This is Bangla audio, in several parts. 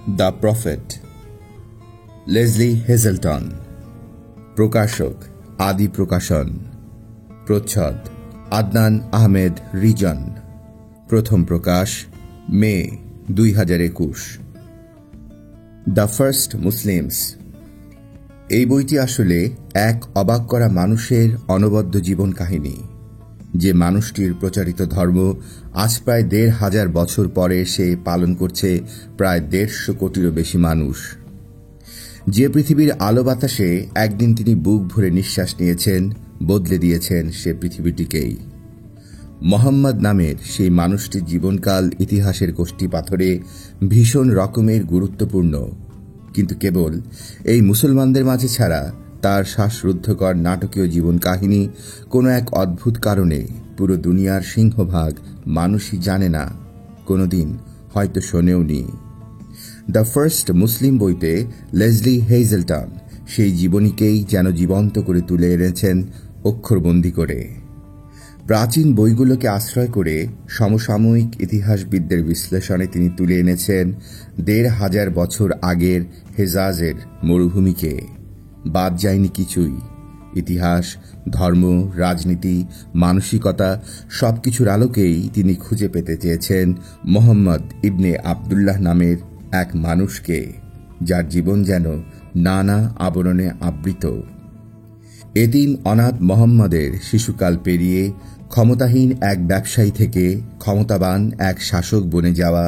The prophet, Leslie হেজেলটন। প্রকাশক আদি প্রকাশন। প্রচ্ছদ আদনান আহমেদ রিজন। প্রথম প্রকাশ মে 2021। The first Muslims. এই বইটি আসলে এক অবাক করা মানুষের অনবদ্য জীবন কাহিনী। যে মানুষটির প্রচারিত ধর্ম আজ প্রায় ১৫০০ বছর পরে সে পালন করছে প্রায় ১৫০ কোটিরও বেশি মানুষ। যে পৃথিবীর আলো বাতাসে একদিন তিনি বুক ভরে নিঃশ্বাস নিয়েছেন, বদলে দিয়েছেন সে পৃথিবীটিকেই। মোহাম্মদ নামের সেই মানুষটির জীবনকাল ইতিহাসের কষ্টি পাথরে ভীষণ রকমের গুরুত্বপূর্ণ, কিন্তু কেবল এই মুসলমানদের মাঝে ছাড়া তার শ্বাসরুদ্ধকর নাটকীয় জীবন কাহিনী কোনো এক অদ্ভুত কারণে পুরো দুনিয়ার সিংহভাগ মানুষই জানে না, কোনোদিন হয়তো শোনেওনি। দ্য ফার্স্ট মুসলিম বইতে লেসলি হেজেলটন সেই জীবনীকেই যেন জীবন্ত করে তুলে এনেছেন অক্ষরবন্দি করে। প্রাচীন বইগুলোকে আশ্রয় করে সমসাময়িক ইতিহাসবিদদের বিশ্লেষণে তিনি তুলে এনেছেন ১৫০০ বছর আগের হেজাজের মরুভূমিকে। বাদ যায়নি কিছুই। ইতিহাস, ধর্ম, রাজনীতি, মানসিকতা সবকিছুর আলোকেই তিনি খুঁজে পেতে চেয়েছেন মোহাম্মদ ইবনে আবদুল্লাহ নামের এক মানুষকে, যার জীবন যেন নানা আবরণে আবৃত। এতিম অনাথ মোহাম্মদের শিশুকাল পেরিয়ে ক্ষমতাহীন এক ব্যবসায়ী থেকে ক্ষমতাবান এক শাসক বনে যাওয়া,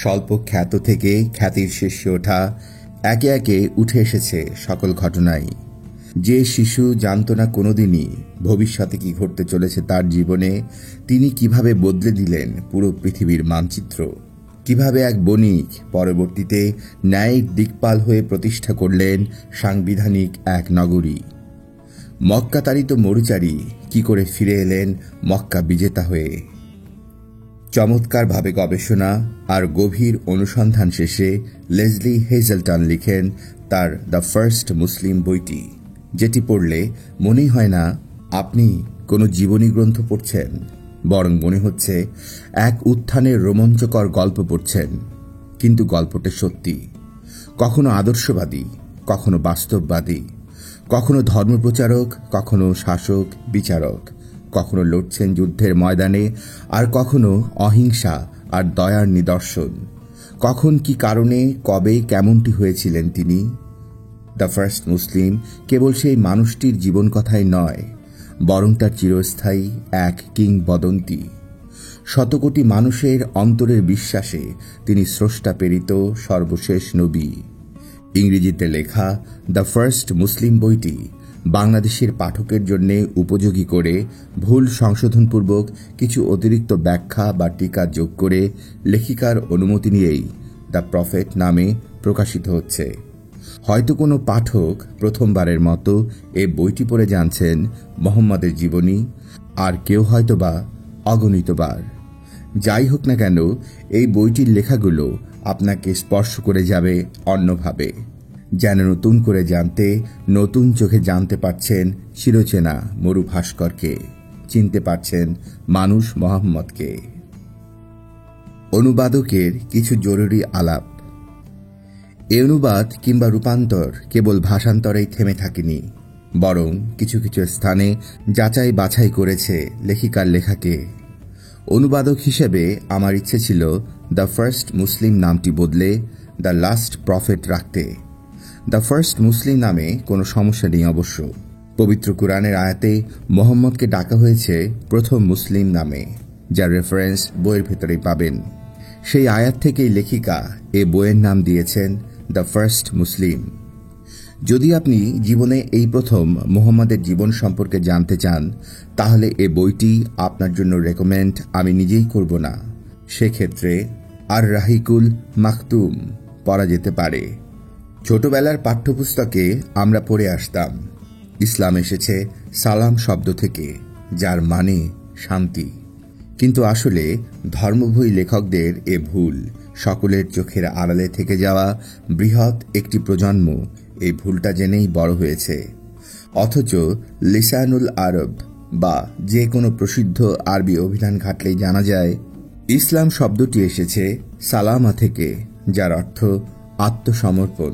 স্বল্প খ্যাত থেকে খ্যাতির শীর্ষে ওঠা, একে একে উঠে এসেছে সকল ঘটনাই। যে শিশু জানত না কোনোদিনই ভবিষ্যতে কি ঘটতে চলেছে তার জীবনে, তিনি কিভাবে বদলে দিলেন পুরো পৃথিবীর মানচিত্র। কিভাবে এক বণিক পরবর্তীতে ন্যায়িক দিকপাল হয়ে প্রতিষ্ঠা করলেন সাংবিধানিক এক নগরী। মক্কা তাড়িত মরুচারী কি করে ফিরে এলেন মক্কা বিজেতা হয়ে। চমৎকারভাবে গবেষণা আর গভীর অনুসন্ধান শেষে লেসলি হেজেলটন লিখেন তার দ্য ফার্স্ট মুসলিম বইটি, যেটি পড়লে মনেই হয় না আপনি কোনো জীবনী গ্রন্থ পড়ছেন, বরং মনে হচ্ছে এক উত্থানের রোমাঞ্চকর গল্প পড়ছেন। কিন্তু গল্পটা সত্যি, কখনো আদর্শবাদী, কখনো বাস্তববাদী, কখনো ধর্মপ্রচারক, কখনো শাসক বিচারক, কখনো লড়ছেন যুদ্ধের ময়দানে, আর কখনো অহিংসা আর দয়ার নিদর্শন। কখন কি কারণে কবে কেমনটি হয়েছিলেন তিনি। দ্য ফার্স্ট মুসলিম কেবল সেই মানুষটির জীবন কথাই নয়, বরং তার চিরস্থায়ী এক কিংবদন্তি। শতকোটি মানুষের অন্তরের বিশ্বাসে তিনি স্রষ্টা প্রেরিত সর্বশেষ নবী। ইংরেজিতে লেখা দ্য ফার্স্ট মুসলিম বইটি বাংলাদেশের পাঠকের জন্য উপযোগী করে ভুল সংশোধনপূর্বক কিছু অতিরিক্ত ব্যাখ্যা বা টিকা যোগ করে লেখিকার অনুমতি নিয়েই দ্য প্রফেট নামে প্রকাশিত হচ্ছে। হয়তো কোনো পাঠক প্রথমবারের মতো এ বইটি পড়ে জানছেন মোহাম্মদের জীবনী, আর কেউ হয়তোবা অগণিতবার। যাই হোক না কেন, এই বইটির লেখাগুলো আপনাকে স্পর্শ করে যাবে অন্যভাবে, যেন নতুন করে জানতে, নতুন চোখে জানতে পারছেন চিরচেনা মরু ভাস্করকে, চিনতে পারছেন মানুষ মোহাম্মদকে। অনুবাদকের কিছু জরুরি আলাপ। এ অনুবাদ কিংবা রূপান্তর কেবল ভাষান্তরেই থেমে থাকেনি, বরং কিছু কিছু স্থানে যাচাই বাছাই করেছে লেখিকার লেখাকে। অনুবাদক হিসেবে আমার ইচ্ছে ছিল দ্য ফার্স্ট মুসলিম নামটি বদলে দ্য লাস্ট প্রফেট রাখতে। দ্য ফার্স্ট মুসলিম নামে কোনো সমস্যা নেই অবশ্য। পবিত্র কুরআনের আয়াতে মোহাম্মদকে ডাকা হয়েছে প্রথম মুসলিম নামে, যার রেফারেন্স বইয়ের ভেতরেই পাবেন। সেই আয়াত থেকেই লেখিকা এ বইয়ের নাম দিয়েছেন দ্য ফার্স্ট মুসলিম। যদি আপনি জীবনে এই প্রথম মুহাম্মদের জীবন সম্পর্কে জানতে চান, তাহলে এ বইটি আপনার জন্য রেকমেন্ড আমি নিজেই করব না। সেক্ষেত্রে আর রাহিকুল মাকতুম পড়া যেতে পারে। ছোটবেলার পাঠ্যপুস্তকে আমরা পড়ে আসতাম, ইসলাম এসেছে সালাম শব্দ থেকে, যার মানে শান্তি। কিন্তু আসলে ধর্মবই লেখকদের এ ভুল সকলের চোখের আড়ালে থেকে যাওয়া বৃহৎ একটি প্রজন্ম এই ভুলটা জেনেই বড় হয়েছে। অথচ লিসানুল আরব বা যে কোনো প্রসিদ্ধ আরবি অভিধান ঘাটলেই জানা যায় ইসলাম শব্দটি এসেছে সালামা থেকে, যার অর্থ আত্মসমর্পণ,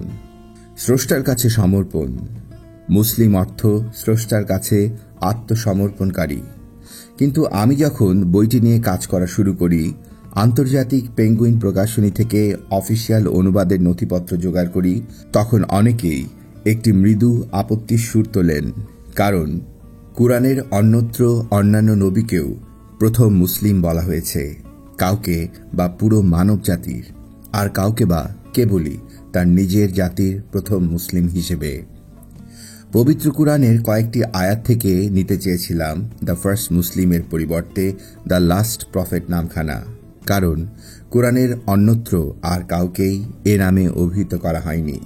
স্রষ্টার কাছে সমর্পণ। মুসলিম অর্থ স্রষ্টার কাছে আত্মসমর্পণকারী। কিন্তু আমি যখন বইটি নিয়ে কাজ করা শুরু করি, আন্তর্জাতিক পেঙ্গুইন প্রকাশনী থেকে অফিসিয়াল অনুবাদের নথিপত্র জোগাড় করি, তখন অনেকেই একটি মৃদু আপত্তির সুর তোলেন। কারণ কুরআনের অন্যত্র অন্যান্য নবীকেও প্রথম মুসলিম বলা হয়েছে, কাউকে বা পুরো মানব জাতির, আর কাউকে বা কেবলই তার নিজের জাতির প্রথম মুসলিম হিসেবে। পবিত্র কুরআনের কয়েকটি আয়াত থেকে নিতে চেয়েছিলাম দ্য ফার্স্ট মুসলিমের পরিবর্তে দ্য লাস্ট প্রফেট নামখানা, কারণ কুরআনের অন্যত্র আর কাউকেই এ নামে অভিহিত করা হয়নি।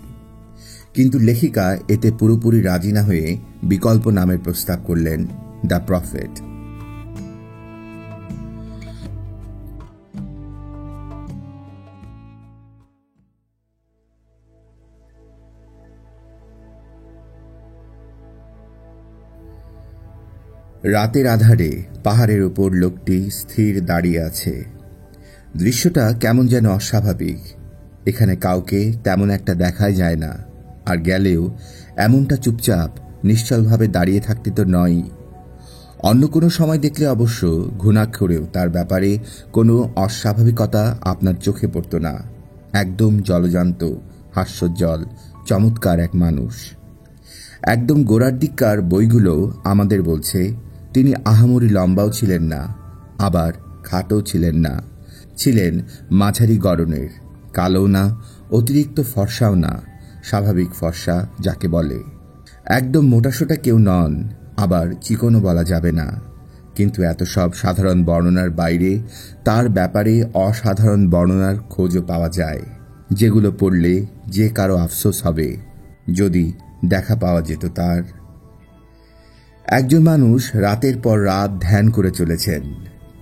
কিন্তু লেখিকা এতে পুরোপুরি রাজি না হয়ে বিকল্প নামের প্রস্তাব করলেন, দ্য প্রফেট। রাতের আধারে পাহাড়ের উপর লোকটি স্থির দাঁড়িয়ে আছে। দৃশ্যটা কেমন যেন অস্বাভাবিক। এখানে কাউকে তেমন একটা দেখাই যায় না, আর গেলেও এমনটা চুপচাপ নিশ্চলভাবে দাঁড়িয়ে থাকতে তো নয়। অন্য কোনো সময় দেখলে অবশ্য ঘুণাক্ষরেও তার ব্যাপারে কোনো অস্বাভাবিকতা আপনার চোখে পড়ত না। একদম জলজান্ত, হাস্যোজ্জ্বল, চমৎকার এক মানুষ। একদম গোড়ার দিককার বইগুলো আমাদের বলছে তিনি আহামরি লম্বাও ছিলেন না, আবার খাটো ছিলেন না, ছিলেন মাঝারি গড়নের, কালো না, অতিরিক্ত ফর্সাও না, স্বাভাবিক ফর্সা যাকে বলে। একদম মোটাসোটা কেউ নন, আবার চিকনও বলা যাবে না। কিন্তু এত সব সাধারণ বর্ণনার বাইরে তার ব্যাপারে অসাধারণ বর্ণনার খোঁজও পাওয়া যায়, যেগুলো পড়লে যে কারো আফসোস হবে যদি দেখা পাওয়া যেত তার। একজন মানুষ রাতের পর রাত ধ্যান করে চলেছেন,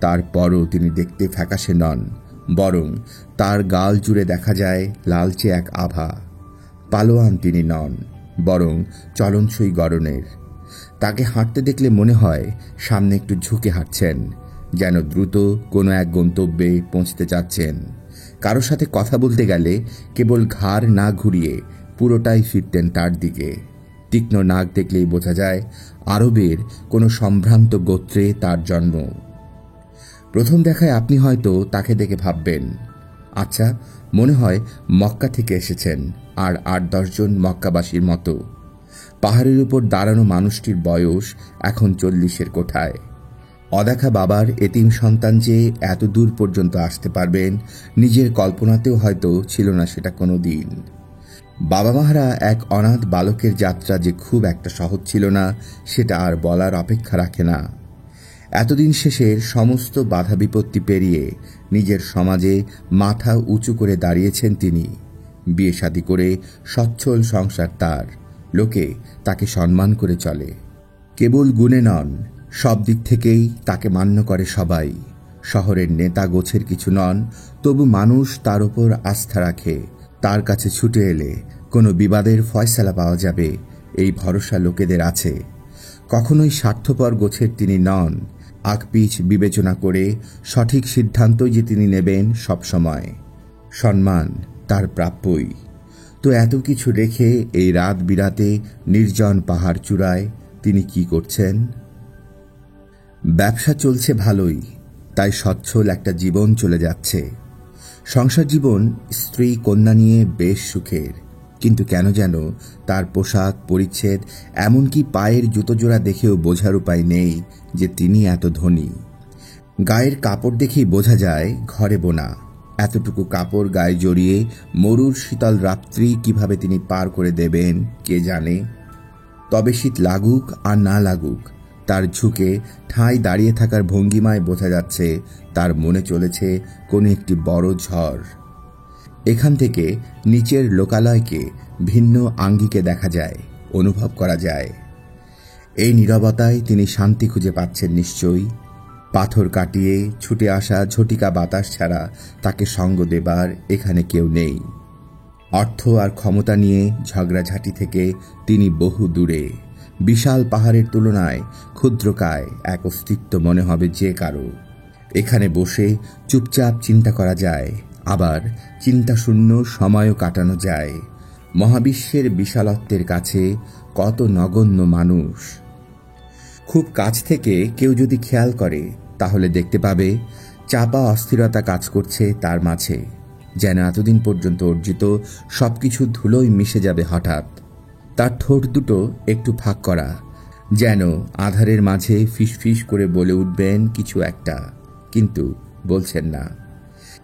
তারপরও তিনি দেখতে ফ্যাকাশে নন, বরং তার গাল জুড়ে দেখা যায় লালচে এক আভা। পালোয়ান তিনি নন, বরং চলনসই গড়নের। তাকে হাঁটতে দেখলে মনে হয় সামনে একটু ঝুঁকে হাঁটছেন, যেন দ্রুত কোনো এক গন্তব্যে পৌঁছতে চাচ্ছেন। কারোর সাথে কথা বলতে গেলে কেবল ঘাড় না ঘুরিয়ে পুরোটাই ফিরতেন তার দিকে। তীক্ষ্ণ নাক দেখলেই বোঝা যায় আরবের কোনো সম্ভ্রান্ত গোত্রে তার জন্ম। প্রথম দেখায় আপনি হয়তো তাকে দেখে ভাববেন, আচ্ছা, মনে হয় মক্কা থেকে এসেছেন, আর ৮-১০ জন মক্কাবাসীর মতো। পাহাড়ের উপর দাঁড়ানো মানুষটির বয়স এখন ৪০-এর কোঠায়। অদেখা বাবার এতিম সন্তান যে এত দূর পর্যন্ত আসতে পারবেন নিজের কল্পনাতেও হয়তো ছিল না সেটা কোনো দিন। বাবা মাহারা এক অনাথ বালকের যাত্রা যে খুব একটা সহজ ছিল না সেটা আর বলার অপেক্ষা রাখে না। এতদিন শেষের সমস্ত বাধা বিপত্তি পেরিয়ে নিজের সমাজে মাথা উঁচু করে দাঁড়িয়েছেন তিনি। বিয়ে শাদী করে সচ্ছল সংসার তার, লোকে তাকে সম্মান করে চলে। কেবল গুণে নন, সব দিক থেকেই তাকে মান্য করে সবাই। শহরের নেতা গোছের কিছু নন, তবু মানুষ তার উপর আস্থা রাখে। তার কাছে ছুটে এলে কোনো বিবাদের ফয়সালা পাওয়া যাবে এই ভরসা লোকেদের আছে। কখনোই স্বার্থপর গোছের তিনি নন। আগপিছ বিবেচনা করে সঠিক সিদ্ধান্তই যে তিনি নেবেন সবসময়। সম্মান তার প্রাপ্যই। তো এত কিছু রেখে এই রাত বিরাতে নির্জন পাহাড় চূড়ায় তিনি কি করছেন? ব্যবসা চলছে ভালোই, তাই সচ্ছল একটা জীবন চলে যাচ্ছে। সংসার জীবন স্ত্রী কন্যা নিয়ে বেশ সুখের, কিন্তু কেন যেন তার পোশাক পরিচ্ছেদ, এমনকি পায়ের জুতো জোড়া দেখেও বোঝার উপায় নেই যে তিনি এত ধনী। গায়ের কাপড় দেখেই বোঝা যায় ঘরে বোনা। এতটুকু কাপড় গায়ে জড়িয়ে মরুর শীতল রাত্রি কিভাবে তিনি পার করে দেবেন কে জানে। তবে শীত লাগুক আর না লাগুক, তার ঝুঁকে ঠাঁই দাঁড়িয়ে থাকার ভঙ্গিমায় বোঝা যাচ্ছে তার মনে চলেছে কোনো একটি বড় ঝড়। এখান থেকে নিচের লোকালয়কে ভিন্ন আঙ্গিকে দেখা যায়, অনুভব করা যায়। এই নীরবতায় তিনি শান্তি খুঁজে পাচ্ছেন নিশ্চয়ই। পাথর কাটিয়ে ছুটে আসা ঝটিকা বাতাস ছাড়া তাকে সঙ্গ দেবার এখানে কেউ নেই। অর্থ আর ক্ষমতা নিয়ে ঝগড়াঝাঁটি থেকে তিনি বহু দূরে। বিশাল পাহাড়ের তুলনায় ক্ষুদ্রকায় এক অস্তিত্ব মনে হবে যে কারো। এখানে বসে চুপচাপ চিন্তা করা যায়, আবার চিন্তাশূন্য সময়ও কাটানো যায়। মহাবিশ্বের বিশালত্বের কাছে কত নগণ্য মানুষ। খুব কাছ থেকে কেউ যদি খেয়াল করে তাহলে দেখতে পাবে চাপা অস্থিরতা কাজ করছে তার মাঝে, যেন এতদিন পর্যন্ত অর্জিত সবকিছু ধুলোয় মিশে যাবে হঠাৎ। তার ঠোঁট দুটো একটু ফাঁক করা, যেন আধারের মাঝে ফিসফিস করে বলে উঠবেন কিছু একটা, কিন্তু বলছেন না।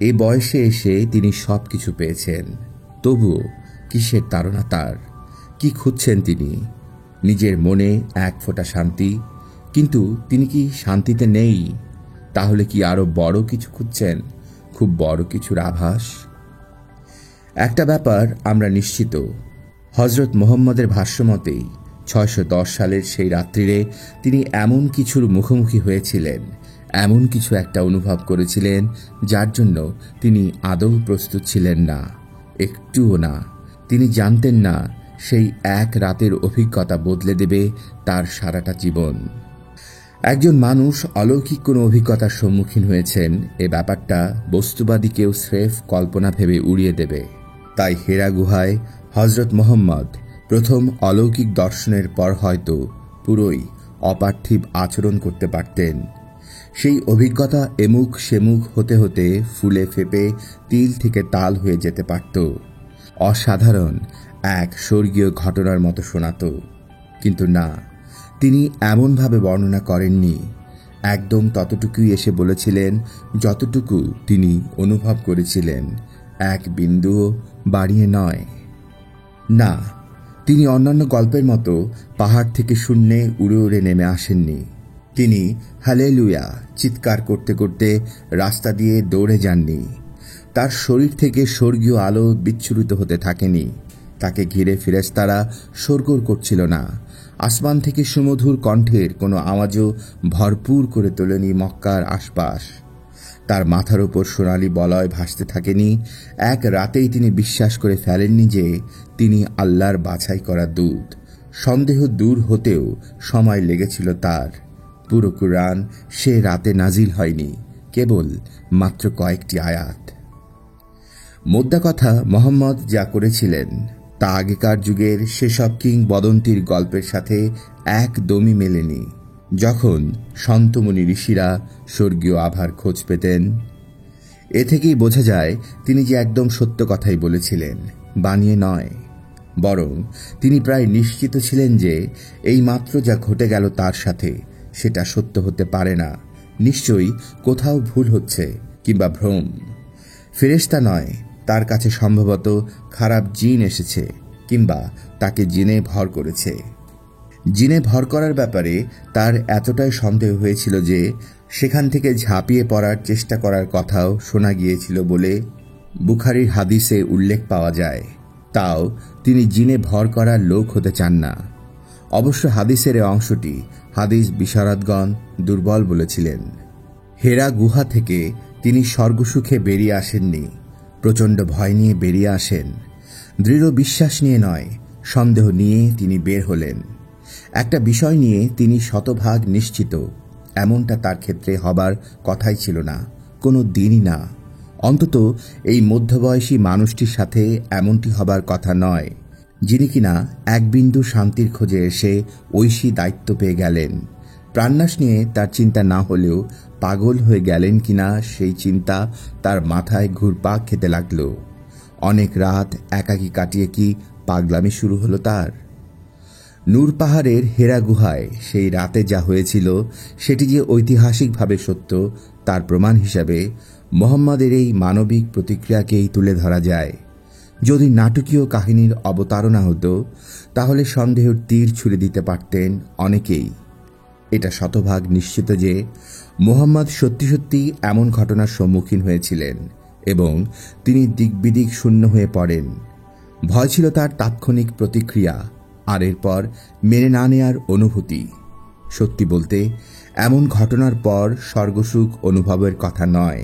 এই বয়সে এসে তিনি সবকিছু পেয়েছেন, তবুও কিসের তাড়না তার? কি খুঁজছেন তিনি? নিজের মনে এক ফোঁটা শান্তি, কিন্তু তিনি কি শান্তিতে নেই? তাহলে কি আরো বড় কিছু খুঁজছেন, খুব বড় কিছুর আভাস? একটা ব্যাপার আমরা নিশ্চিত, হজরত মুহাম্মদের ভাষ্যমতেই 610 সালের সেই রাত্রিরে তিনি এমন কিছুর মুখোমুখি হয়েছিলেন, এমন কিছু একটা অনুভব করেছিলেন যার জন্য তিনি আদৌ প্রস্তুত ছিলেন না, একটুও না। তিনি জানতেন না সেই এক রাতের অভিজ্ঞতা বদলে দেবে তার সারাটা জীবন। একজন মানুষ অলৌকিক কোনো অভিজ্ঞতার সম্মুখীন হয়েছেন, এ ব্যাপারটা বস্তুবাদী কেউ স্রেফ কল্পনা ভেবে উড়িয়ে দেবে। তাই হেরা গুহায় হজরত মুহাম্মদ প্রথম অলৌকিক দর্শনের পর হয়তো পুরোই অপার্থিব আচরণ করতে পারতেন। সেই অভিজ্ঞতা এমুখ সেমুখ হতে হতে ফুলে ফেপে তিল থেকে তাল হয়ে যেতে পারত, অসাধারণ এক স্বর্গীয় ঘটনার মতো শোনাত। কিন্তু না, তিনি এমনভাবে বর্ণনা করেননি। একদম ততটুকুই এসে বলেছিলেন যতটুকু তিনি অনুভব করেছিলেন, এক বিন্দুও বাড়িয়ে নয়। না, তিনি অন্যান্য গল্পের মতো পাহাড় থেকে শূন্যে উড়ে উড়ে নেমে আসেননি। তিনি হালেলুয়া চিৎকার করতে করতে রাস্তা দিয়ে দৌড়ে যাননি। তার শরীর থেকে স্বর্গীয় আলো বিচ্ছুরিত হতে থাকেনি। তাকে ঘিরে ফেরেশতারা শোরগোল করছিল না। আসমান থেকে সুমধুর কণ্ঠের কোনো আওয়াজও ভরপুর করে তোলেনি মক্কার আশপাশ। তার মাথার উপর সোনালি বলয় ভাসতে থাকেনি। এক রাতেই তিনি বিশ্বাস করে ফেলেননি যে তিনি আল্লাহর বাছাই করা দূত। সন্দেহ দূর হতেও সময় লেগেছিল তার। পুরো কুরআন সে রাতে নাজিল হয়নি, কেবল মাত্র কয়েকটি আয়াত। মোদ্দা কথা, মুহাম্মদ যা করেছিলেন তা আগেকার যুগের সেসব কিংবদন্তির গল্পের সাথে একদমই মেলেনি। যখন সন্তমুনি ঋষিরা স্বর্গীয় আভার খোঁজ পেতেন, এ থেকেই বোঝা যায় তিনি যে একদম সত্য কথাই বলেছিলেন, বানিয়ে নয়। বরং তিনি প্রায় নিশ্চিত ছিলেন যে এই মাত্র যা ঘটে গেল তার সাথে, সেটা সত্য হতে পারে না। নিশ্চয়ই কোথাও ভুল হচ্ছে, কিংবা ভ্রম। ফেরেশতা নয়, তার কাছে সম্ভবত খারাপ জিন এসেছে, কিংবা তাকে জিনে ভর করেছে। জিনে ভর করার ব্যাপারে তার এতটাই সন্দেহ হয়েছিল যে সেখান থেকে ঝাঁপিয়ে পড়ার চেষ্টা করার কথাও শোনা গিয়েছিল বলে বুখারীর হাদিসে উল্লেখ পাওয়া যায়। তাও তিনি জিনে ভর করার লোক হতে চান না। অবশ্য হাদিসের এই অংশটি হাদিস বিশারদগণ দুর্বল বলেছিলেন। হেরা গুহা থেকে তিনি স্বর্গসুখে বেরিয়ে আসেননি, প্রচণ্ড ভয় নিয়ে বেরিয়ে আসেন। দৃঢ় বিশ্বাস নিয়ে নয়, সন্দেহ নিয়ে তিনি বের হলেন। একটা বিষয় নিয়ে তিনি শতভাগ নিশ্চিত, এমনটা তার ক্ষেত্রে হবার কথাই ছিল না, কোনো দিনই না। অন্তত এই মধ্যবয়সী মানুষটির সাথে এমনটি হবার কথা নয়, যিনি কিনা এক বিন্দু শান্তির খোঁজে এসে ঐশী দায়িত্ব পেয়ে গেলেন। প্রাণনাশ নিয়ে তার চিন্তা না হলেও পাগল হয়ে গেলেন কিনা সেই চিন্তা তার মাথায় ঘুরপাক খেতে লাগল। অনেক রাত একাকী কাটিয়ে কি পাগলামি শুরু হলো তার? নূর পাহাড়ের হেরা গুহায় সেই রাতে যা হয়েছিল সেটি যে ঐতিহাসিকভাবে সত্য, তার প্রমাণ হিসাবে মুহাম্মদের এই মানবিক প্রতিক্রিয়াকেই তুলে ধরা যায়। যদি নাটকীয় কাহিনীর অবতারণা হতো, তাহলে সন্দেহের তীর ছুড়ে দিতে পারতেন অনেকেই। এটা শতভাগ নিশ্চিত যে মুহাম্মদ সত্যি সত্যি এমন ঘটনার সম্মুখীন হয়েছিলেন এবং তিনি দিকবিদিক শূন্য হয়ে পড়েন। ভয় ছিল তার তাৎক্ষণিক প্রতিক্রিয়া, আর এরপর মেনে না নেয়ার অনুভূতি। সত্যি বলতে এমন ঘটনার পর স্বর্গসুখ অনুভবের কথা নয়।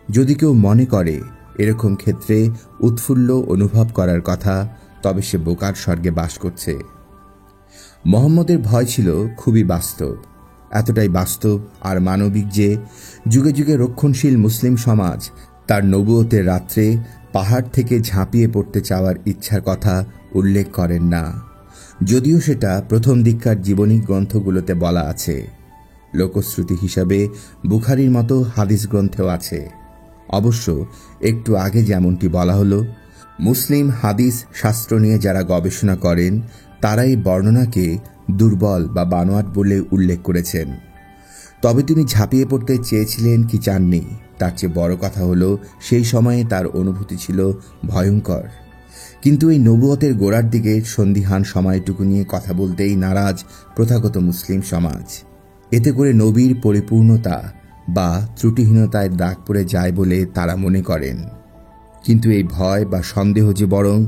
যদি কেউ মনে করে এরকম ক্ষেত্রে উৎফুল্ল অনুভব করার কথা, তবে সে বোকার স্বর্গে বাস করছে। মুহাম্মদের ভয় ছিল খুবই বাস্তব, এতটাই বাস্তব আর মানবিক যে যুগে যুগে রক্ষণশীল মুসলিম সমাজ তার নবুয়তের রাত্রে পাহাড় থেকে ঝাঁপিয়ে পড়তে চাওয়ার ইচ্ছার কথা উল্লেখ করেন না, যদিও সেটা প্রথম দিককার জীবনী গ্রন্থগুলোতে বলা আছে। লোকশ্রুতি হিসাবে বুখারীর মতো হাদিস গ্রন্থেও আছে। অবশ্য একটু আগে যেমনটি বলা হলো, মুসলিম হাদিস শাস্ত্র নিয়ে যারা গবেষণা করেন তারাই বর্ণনাকে দুর্বল বা বানোয়াট বলে উল্লেখ করেছেন। তবে তিনি ঝাঁপিয়ে পড়তে চেয়েছিলেন কি চাননি, তার চেয়ে বড় কথা হলো সেই সময়ে তার অনুভূতি ছিল ভয়ঙ্কর। কিন্তু এই নবুয়তের গোড়ার দিকে সন্দিহান সময়টুকু নিয়ে কথা বলতেই নারাজ প্রথাগত মুসলিম সমাজ। এতে করে নবীর পরিপূর্ণতা বা ত্রুটিহীনতায় দাগ পড়ে যায় বলে তারা মনে করেন। কিন্তু এই ভয় বা সন্দেহ যে বরং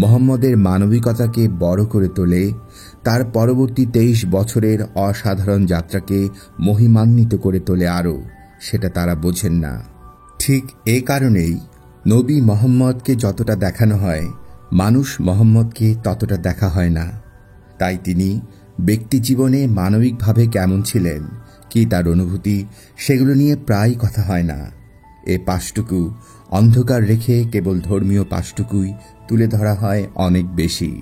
মুহাম্মদের মানবিকতাকে বড় করে তোলে, তার পরবর্তী 23 বছরের অসাধারণ যাত্রাকে মহিমান্বিত করে তোলে আরও, সেটা তারা বোঝেন না। ঠিক এ কারণেই নবী মুহাম্মদকে যতটা দেখানো হয়, মানুষ মুহাম্মদকে ততটা দেখা হয় না। তাই তিনি ব্যক্তিজীবনে মানবিকভাবে কেমন ছিলেন, কি তার অনুভূতি, সেগুলো নিয়ে প্রায় কথা হয় না। এ পাশটুকু অন্ধকার রেখে কেবল ধর্মীয় পাশটুকুই তুলে ধরা হয় অনেক বেশি।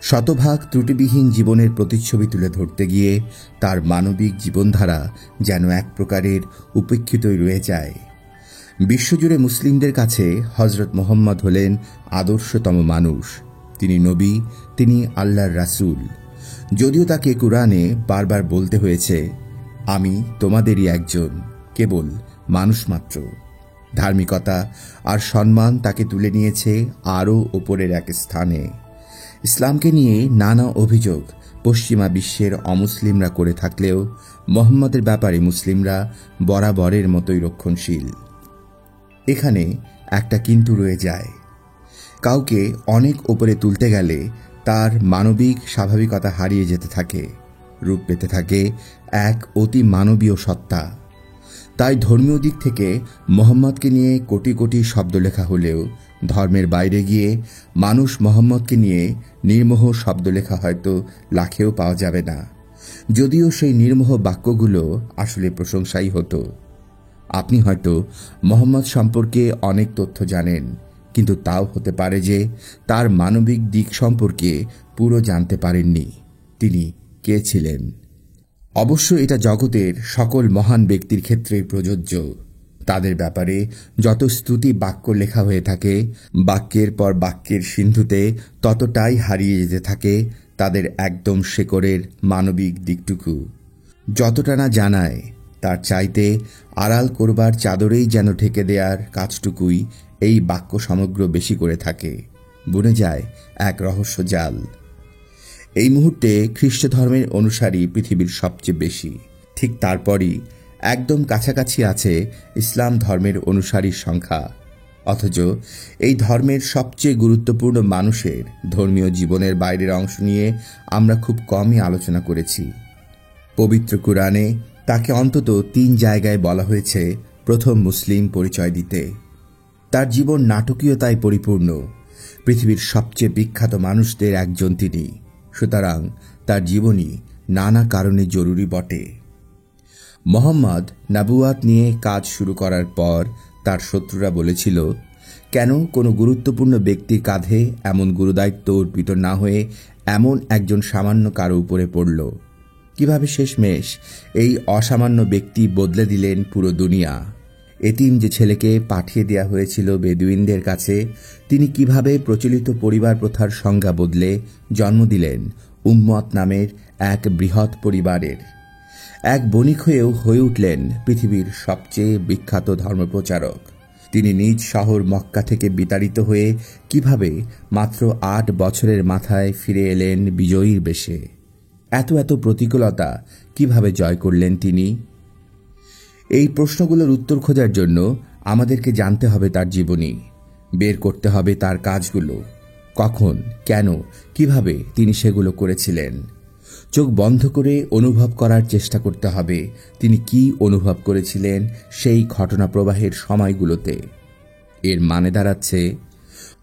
শতভাগ ত্রুটিবিহীন জীবনের প্রতিচ্ছবি তুলে ধরতে গিয়ে তার মানবিক জীবনধারা যেন এক প্রকারের উপেক্ষিতই রয়ে যায়। বিশ্বজুড়ে মুসলিমদের কাছে হযরত মুহাম্মদ হলেন আদর্শতম মানুষ। তিনি নবী, তিনি আল্লাহর রাসূল। যদিও তাকে কুরআনে বারবার বলতে হয়েছে, আমি তোমাদেরই একজন, কেবল মানুষ মাত্র। ধার্মিকতা আর সম্মান তাকে তুলে নিয়েছে আরও ওপরের এক স্থানে। ইসলামকে নিয়ে নানা অভিযোগ পশ্চিমা বিশ্বের অমুসলিমরা করে থাকলেও মুহাম্মদের ব্যাপারে মুসলিমরা বরাবরের মতোই রক্ষণশীল। এখানে একটা কিন্তু রয়ে যায়। কাউকে অনেক ওপরে তুলতে গেলে তার মানবিক স্বাভাবিকতা হারিয়ে যেতে থাকে, রূপ পেতে থাকে এক অতি মানবীয় সত্তা। তাই ধর্মীয় দিক থেকে মুহাম্মদকে নিয়ে কোটি কোটি শব্দ লেখা হলেও ধর্মের বাইরে গিয়ে মানুষ মুহাম্মদকে নিয়ে নির্মোহ শব্দ লেখা হয়তো লাখেও পাওয়া যাবে না, যদিও সেই নির্মোহ বাক্যগুলো আসলে প্রশংসাই হতো। আপনি হয়তো মুহাম্মদ সম্পর্কে অনেক তথ্য জানেন, কিন্তু তাও হতে পারে যে তার মানবিক দিক সম্পর্কে পুরো জানতে পারেননি, তিনি কে ছিলেন। অবশ্য এটা জগতের সকল মহান ব্যক্তির ক্ষেত্রেই প্রযোজ্য। তাদের ব্যাপারে যত স্তুতি বাক্য লেখা হয়ে থাকে, বাক্যের পর বাক্যের সিন্ধুতে ততটাই হারিয়ে যেতে থাকে তাদের একদম শেকড়ের মানবিক দিকটুকু। যতটা না জানায় তার চাইতে আড়াল করবার চাদরেই যেন ঢেকে দেওয়ার কাজটুকুই এই বাক্য সমগ্র বেশি করে থাকে, বুনে যায় এক রহস্য জাল। এই মুহূর্তে খ্রিস্ট ধর্মের অনুসারী পৃথিবীর সবচেয়ে বেশি, ঠিক তারপরই একদম কাছাকাছি আছে ইসলাম ধর্মের অনুসারীর সংখ্যা। অথচ এই ধর্মের সবচেয়ে গুরুত্বপূর্ণ মানুষের ধর্মীয় জীবনের বাইরের অংশ নিয়ে আমরা খুব কমই আলোচনা করেছি। পবিত্র কুরআনে তাকে অন্তত 3 জায়গায় বলা হয়েছে প্রথম মুসলিম পরিচয় দিতে। তার জীবন নাটকীয়তায় পরিপূর্ণ, পৃথিবীর সবচেয়ে বিখ্যাত মানুষদের একজন তিনি। সুতরাং তার জীবনী নানা কারণে জরুরি বটে। মুহাম্মদ নবুয়াত নিয়ে কাজ শুরু করার পর তার শত্রুরা বলেছিল, কেন কোনো গুরুত্বপূর্ণ ব্যক্তির কাঁধে এমন গুরুদায়িত্ব অর্পিত না হয়ে এমন একজন সামান্য কারো উপরে পড়ল? কিভাবে শেষমেশ এই অসামান্য ব্যক্তি বদলে দিলেন পুরো দুনিয়া? এতিম যে ছেলেকে পাঠিয়ে দেওয়া হয়েছিল বেদুইনদের কাছে, তিনি কিভাবে প্রচলিত পরিবার প্রথার সংজ্ঞা বদলে জন্ম দিলেন উম্মত নামের এক বৃহৎ পরিবারের? এক বণিক হয়েও হয়ে উঠলেন পৃথিবীর সবচেয়ে বিখ্যাত ধর্মপ্রচারক। তিনি নিজ শহর মক্কা থেকে বিতাড়িত হয়ে কিভাবে মাত্র 8 বছরের মাথায় ফিরে এলেন বিজয়ীর বেশে? এত এত প্রতিকূলতা কিভাবে জয় করলেন তিনি? এই প্রশ্নগুলোর উত্তর খোঁজার জন্য আমাদেরকে জানতে হবে তার জীবনী, বের করতে হবে তার কাজগুলো, কখন, কেন, কিভাবে তিনি সেগুলো করেছিলেন। চোখ বন্ধ করে অনুভব করার চেষ্টা করতে হবে তিনি কি অনুভব করেছিলেন সেই ঘটনা প্রবাহের সময়গুলোতে। এর মানে দাঁড়াচ্ছে,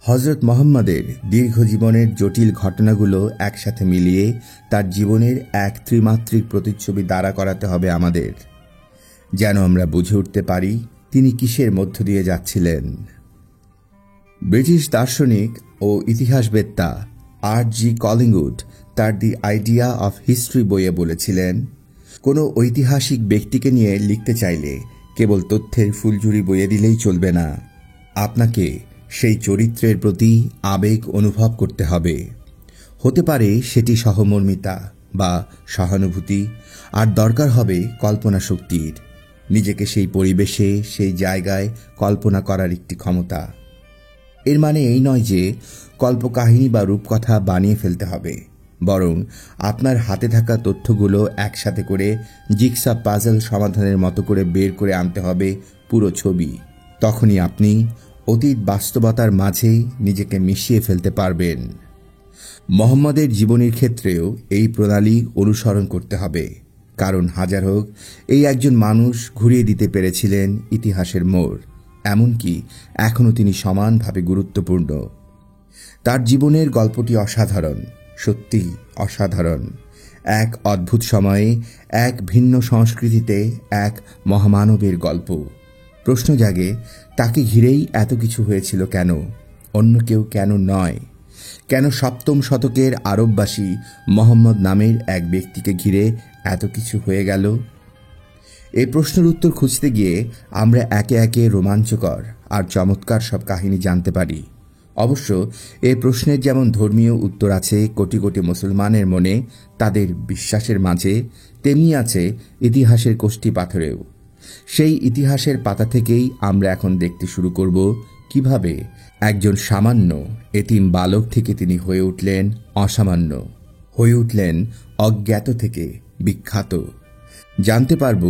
হযরত মুহাম্মদের দীর্ঘ জীবনের জটিল ঘটনাগুলো একসাথে মিলিয়ে তার জীবনের এক ত্রিমাত্রিক প্রতিচ্ছবি দাঁড়া করাতে হবে আমাদের, যেন আমরা বুঝে উঠতে পারি তিনি কিসের মধ্য দিয়ে যাচ্ছিলেন। ব্রিটিশ দার্শনিক ও ইতিহাসবেত্তা R.G. কলিংউড তার দি আইডিয়া অফ হিস্ট্রি বইয়ে বলেছিলেন, কোনো ঐতিহাসিক ব্যক্তিকে নিয়ে লিখতে চাইলে কেবল তথ্যের ফুলঝুরি বইয়ে দিলেই চলবে না, আপনাকে সেই চরিত্রের প্রতি আবেগ অনুভব করতে হবে। হতে পারে সেটি সহমর্মিতা বা সহানুভূতি, আর দরকার হবে কল্পনা শক্তির, নিজেকে সেই পরিবেশে সেই জায়গায় কল্পনা করার একটি ক্ষমতা। এর মানে এই নয় যে কল্পকাহিনী বা রূপকথা বানিয়ে ফেলতে হবে, বরং আপনার হাতে থাকা তথ্যগুলো একসাথে করে জিগসা পাজল সমাধানের মতো করে বের করে আনতে হবে পুরো ছবি। তখনই আপনি অতীত বাস্তবতার মাঝে নিজেকে মিশিয়ে ফেলতে পারবেন। মোহাম্মদের জীবনীর ক্ষেত্রেও এই প্রণালী অনুসরণ করতে হবে, কারণ হাজার হোক এই একজন মানুষ ঘুরিয়ে দিতে পেরেছিলেন ইতিহাসের মোড়, এমনকি এখনও তিনি সমানভাবে গুরুত্বপূর্ণ। তার জীবনের গল্পটি অসাধারণ, সত্যি অসাধারণ। এক অদ্ভুত সময়ে এক ভিন্ন সংস্কৃতিতে এক মহামানবের গল্প। প্রশ্ন জাগে, তাকে ঘিরেই এত কিছু হয়েছিল কেন? অন্য কেউ কেন নয়? কেন সপ্তম শতকের আরববাসী মোহাম্মদ নামের এক ব্যক্তিকে ঘিরে এত কিছু হয়ে গেল? এই প্রশ্নের উত্তর খুঁজতে গিয়ে আমরা একে একে রোমাঞ্চকর আর চমৎকার সব কাহিনী জানতে পারি। অবশ্য এই প্রশ্নের যেমন ধর্মীয় উত্তর আছে কোটি কোটি মুসলমানের মনে তাদের বিশ্বাসের মাঝে, তেমনি আছে ইতিহাসের কষ্টি পাথরেও। সেই ইতিহাসের পাতা থেকেই আমরা এখন দেখতে শুরু করব কিভাবে একজন সামান্য এতিম বালক থেকে তিনি হয়ে উঠলেন অসামান্য, হয়ে উঠলেন অজ্ঞাত থেকে বিখ্যাত। জানতে পারব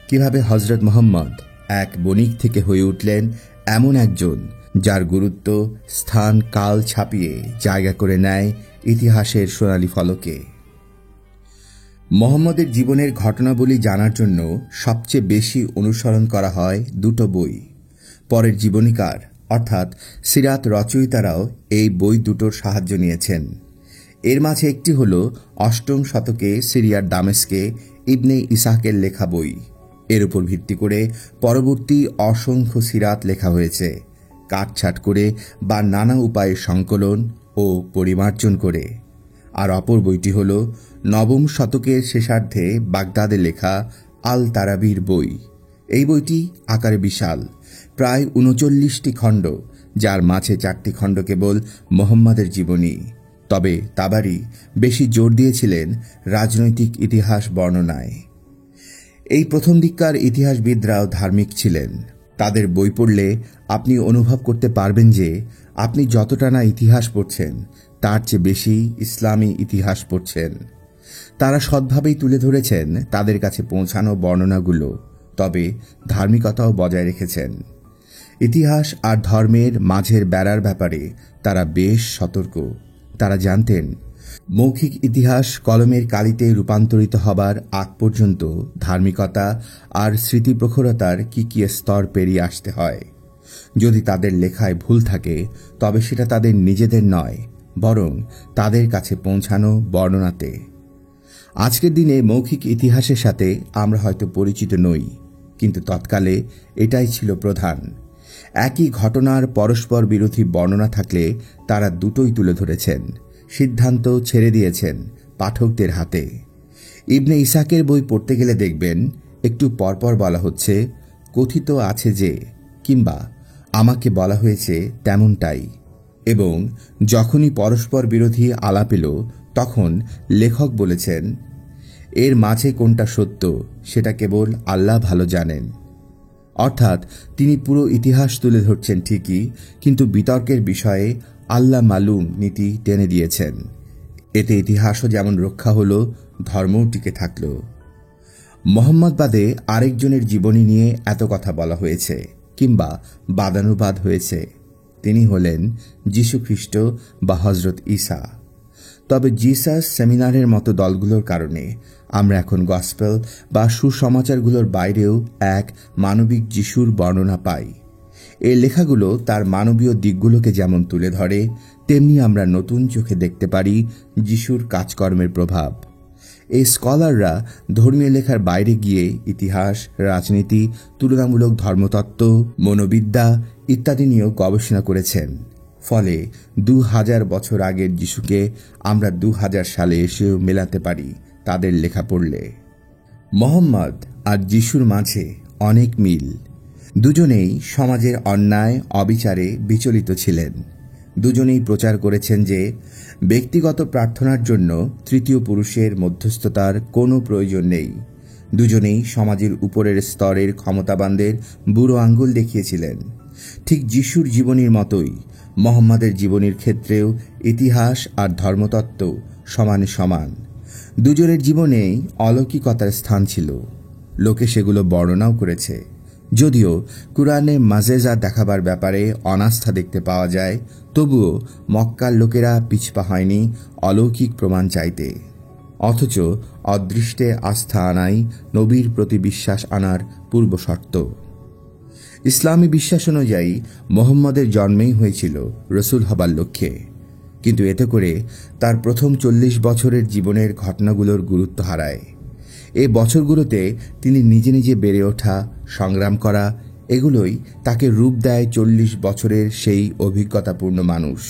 কিভাবে হযরত মুহাম্মদ এক বণিক থেকে হয়ে উঠলেন এমন একজন যার গুরুত্ব স্থান কাল ছাপিয়ে জায়গা করে নেয় ইতিহাসের সোনালী ফলকে। মোহাম্মদের জীবনের ঘটনাবলী জানার জন্য সবচেয়ে বেশি অনুসরণ করা হয় দুটো বই। পরের জীবনীকার অর্থাৎ সিরাত রচয়িতারাও এই বই দুটোর সাহায্য নিয়েছেন। এর মাঝে একটি হল অষ্টম শতকে সিরিয়ার দামেস্কে ইবনে ইসাকের লেখা বই। এর উপর ভিত্তি করে পরবর্তী অসংখ্য সিরাত লেখা হয়েছে, কাটছাট করে বা নানা উপায়ে সংকলন ও পরিমার্জন করে। আর অপর বইটি হল নবম শতকের শেষার্ধে বাগদাদে লেখা আল তারাবির বই। এই বইটি আকারে বিশাল, প্রায় ৩৯টি খণ্ড, যার মাঝে 4টি খণ্ড কেবল মোহাম্মদের জীবনী। তবে তাবারি বেশি জোর দিয়েছিলেন রাজনৈতিক ইতিহাস বর্ণনায়। এই প্রথম দিককার ইতিহাসবিদরাও ধার্মিক ছিলেন। তাদের বই পড়লে আপনি অনুভব করতে পারবেন যে আপনি যতটা না ইতিহাস পড়ছেন তার চেয়ে বেশি ইসলামী ইতিহাস পড়ছেন। তারা সৎভাবেই তুলে ধরেছেন তাদের কাছে পৌঁছানো বর্ণনাগুলো, তবে ধার্মিকতাও বজায় রেখেছেন। ইতিহাস আর ধর্মের মাঝের বেড়ার ব্যাপারে তারা বেশ সতর্ক। তারা জানতেন মৌখিক ইতিহাস কলমের কালিতে রূপান্তরিত হবার আগ পর্যন্ত ধার্মিকতা আর স্মৃতিপ্রখরতার কি কি স্তর পেরিয়ে আসতে হয়। যদি তাদের লেখায় ভুল থাকে তবে সেটা তাদের নিজেদের নয়, বরং তাদের কাছে পৌঁছানো বর্ণনাতে। আজকের দিনে মৌখিক ইতিহাসের সাথে আমরা হয়তো পরিচিত নই, কিন্তু তৎকালে এটাই ছিল প্রধান। একই ঘটনার পরস্পর বিরোধী বর্ণনা থাকলে তারা দুটোই তুলে ধরেছেন, সিদ্ধান্ত ছেড়ে দিয়েছেন পাঠকদের হাতে। ইবনে ইসাকের বই পড়তে গেলে দেখবেন একটু পরপর বলা হচ্ছে কথিত আছে যে, কিংবা আমাকে বলা হয়েছে তেমনটাই, এবং যখনই পরস্পর বিরোধী আলাপ এলো তখন লেখক বলেছেন এর মাঝে কোনটা সত্য সেটা কেবল আল্লাহ ভালো জানেন। অর্থাৎ তিনি পুরো ইতিহাস তুলে ধরছেন ঠিকই, কিন্তু বিতর্কের বিষয়ে আল্লাহ মালুম নীতি টেনে দিয়েছেন। এতে ইতিহাসও যেমন রক্ষা হলো, ধর্মও টিকে থাকল। মোহাম্মদ বাদে আরেকজনের জীবনী নিয়ে এত কথা বলা হয়েছে কিংবা বাদানুবাদ হয়েছে, তিনি হলেন যীশু খ্রিস্ট বা হযরত ঈসা। তবে জিসাস সেমিনারের মতো দলগুলোর কারণে আমরা এখন গসপেল বা সুসমাচারগুলোর বাইরেও এক মানবিক যিশুর বর্ণনা পাই। এই লেখাগুলো তার মানবীয় দিকগুলোকে যেমন তুলে ধরে, তেমনি আমরা নতুন চোখে দেখতে পারি যিশুর কাজকর্মের প্রভাব। এই স্কলাররা ধর্মীয় লেখার বাইরে গিয়ে ইতিহাস, রাজনীতি, তুলনামূলক ধর্মতত্ত্ব, মনোবিদ্যা ইত্যাদি নিয়েও গবেষণা করেছেন। ফলে 2000 বছর আগের যিশুকে আমরা 2000 সালে এসেও মেলাতে পারি তাদের লেখা পড়লে। মোহাম্মদ আর যিশুর মাঝে অনেক মিল। দুজনেই সমাজের অন্যায় অবিচারে বিচলিত ছিলেন। দুজনেই প্রচার করেছেন যে ব্যক্তিগত প্রার্থনার জন্য তৃতীয় পুরুষের মধ্যস্থতার কোনো প্রয়োজন নেই। দুজনেই সমাজের উপরের স্তরের ক্ষমতাবানদের বুড়ো আঙ্গুল দেখিয়েছিলেন। ঠিক যিশুর জীবনীর মতোই মোহাম্মদের জীবনীর ক্ষেত্রেও ইতিহাস আর ধর্মতত্ত্ব সমানে সমান। দুজনের জীবনেই অলৌকিকতার স্থান ছিল। লোকে সেগুলো বর্ণনাও করেছে। যদিও কুরআনে মাজেজা দেখাবার ব্যাপারে অনাস্থা দেখতে পাওয়া যায়, তবুও মক্কার লোকেরা পিছপা হয়নি অলৌকিক প্রমাণ চাইতে। অথচ অদৃষ্টে আস্থা আনাই নবীর প্রতি বিশ্বাস আনার পূর্ব শর্ত। ইসলামী বিশ্বাস অনুযায়ী মোহাম্মদের জন্মেই হয়েছিল রসুল হবার লক্ষ্যে, কিন্তু এতে করে তার প্রথম 40 বছরের জীবনের ঘটনাগুলোর গুরুত্ব হারায়। এই বছরগুলোতে তিনি নিজে নিজে বেড়ে ওঠা, সংগ্রাম করা, এগুলোই তাকে রূপ দেয় 40 বছরের সেই অভিজ্ঞতাপূর্ণ মানুষ।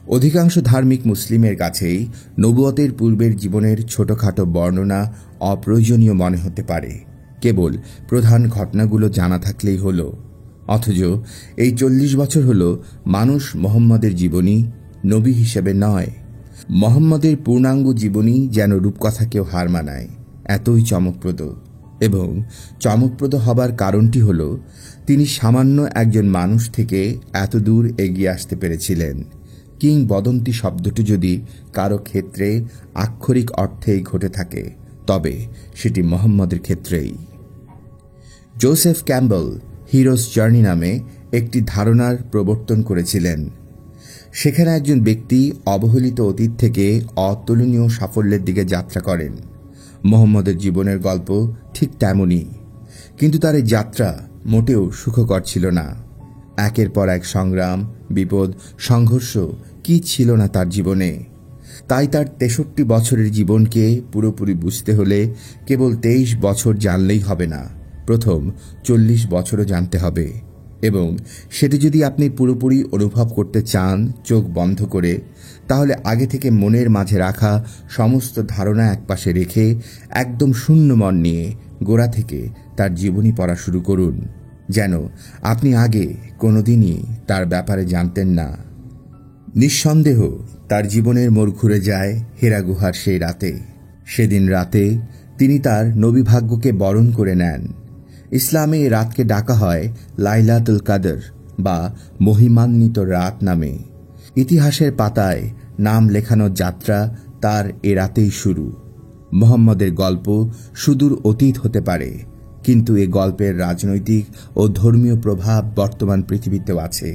অধিকাংশ ধার্মিক মুসলিমের কাছেই নবুয়তের পূর্বের জীবনের ছোটখাটো বর্ণনা অপ্রয়োজনীয় মনে হতে পারে, কেবল প্রধান ঘটনাগুলো জানা থাকলেই হল। অথচ এই 40 বছর হল মানুষ মোহাম্মদের জীবনী, নবী হিসেবে নয়। মোহাম্মদের পূর্ণাঙ্গ জীবনী যেন রূপকথাকেও হার মানায়, এতই চমকপ্রদ। এবং চমকপ্রদ হবার কারণটি হল তিনি সামান্য একজন মানুষ থেকে এত দূর এগিয়ে আসতে পেরেছিলেন। কিংবদন্তি শব্দটি যদি কারো ক্ষেত্রে আক্ষরিক অর্থেই ঘটে থাকে, তবে সেটি মোহাম্মদের ক্ষেত্রেই। জোসেফ ক্যাম্বেল হিরোস জার্নি নামে একটি ধারণার প্রবর্তন করেছিলেন। সেখানে একজন ব্যক্তি অবহেলিত অতীত থেকে অতুলনীয় সাফল্যের দিকে যাত্রা করেন। মোহাম্মদের জীবনের গল্প ঠিক তেমনই, কিন্তু তার এই যাত্রা মোটেও সুখকর ছিল না। একের পর এক সংগ্রাম, বিপদ, সংঘর্ষ কি ছিল না তার জীবনে। তাই তার 63 বছরের জীবনকে পুরোপুরি বুঝতে হলে কেবল 23 বছর জানলেই হবে না, প্রথম 40 বছরও জানতে হবে। এবং সেটি যদি আপনি পুরোপুরি অনুভব করতে চান চোখ বন্ধ করে, তাহলে আগে থেকে মনের মাঝে রাখা সমস্ত ধারণা একপাশে রেখে একদম শূন্য মন নিয়ে গোড়া থেকে তার জীবনী পড়া শুরু করুন, যেন আপনি আগে কোনোদিনই তার ব্যাপারে জানতেন না। নিঃসন্দেহ তার জীবনের মোড় ঘুরে যায় হেরা গুহার সেই রাতে। সেদিন রাতে তিনি তার নবী ভাগ্যকে বরণ করে নেন। ইসলামে এই রাতকে ডাকা হয় লাইলাতুল কাদর বা মহিমান্বিত রাত নামে। ইতিহাসের পাতায় নাম লেখানোর যাত্রা তার এ রাতেই শুরু। মোহাম্মদের গল্প সুদূর অতীত হতে পারে, কিন্তু এ গল্পের রাজনৈতিক ও ধর্মীয় প্রভাব বর্তমান পৃথিবীতেও আছে।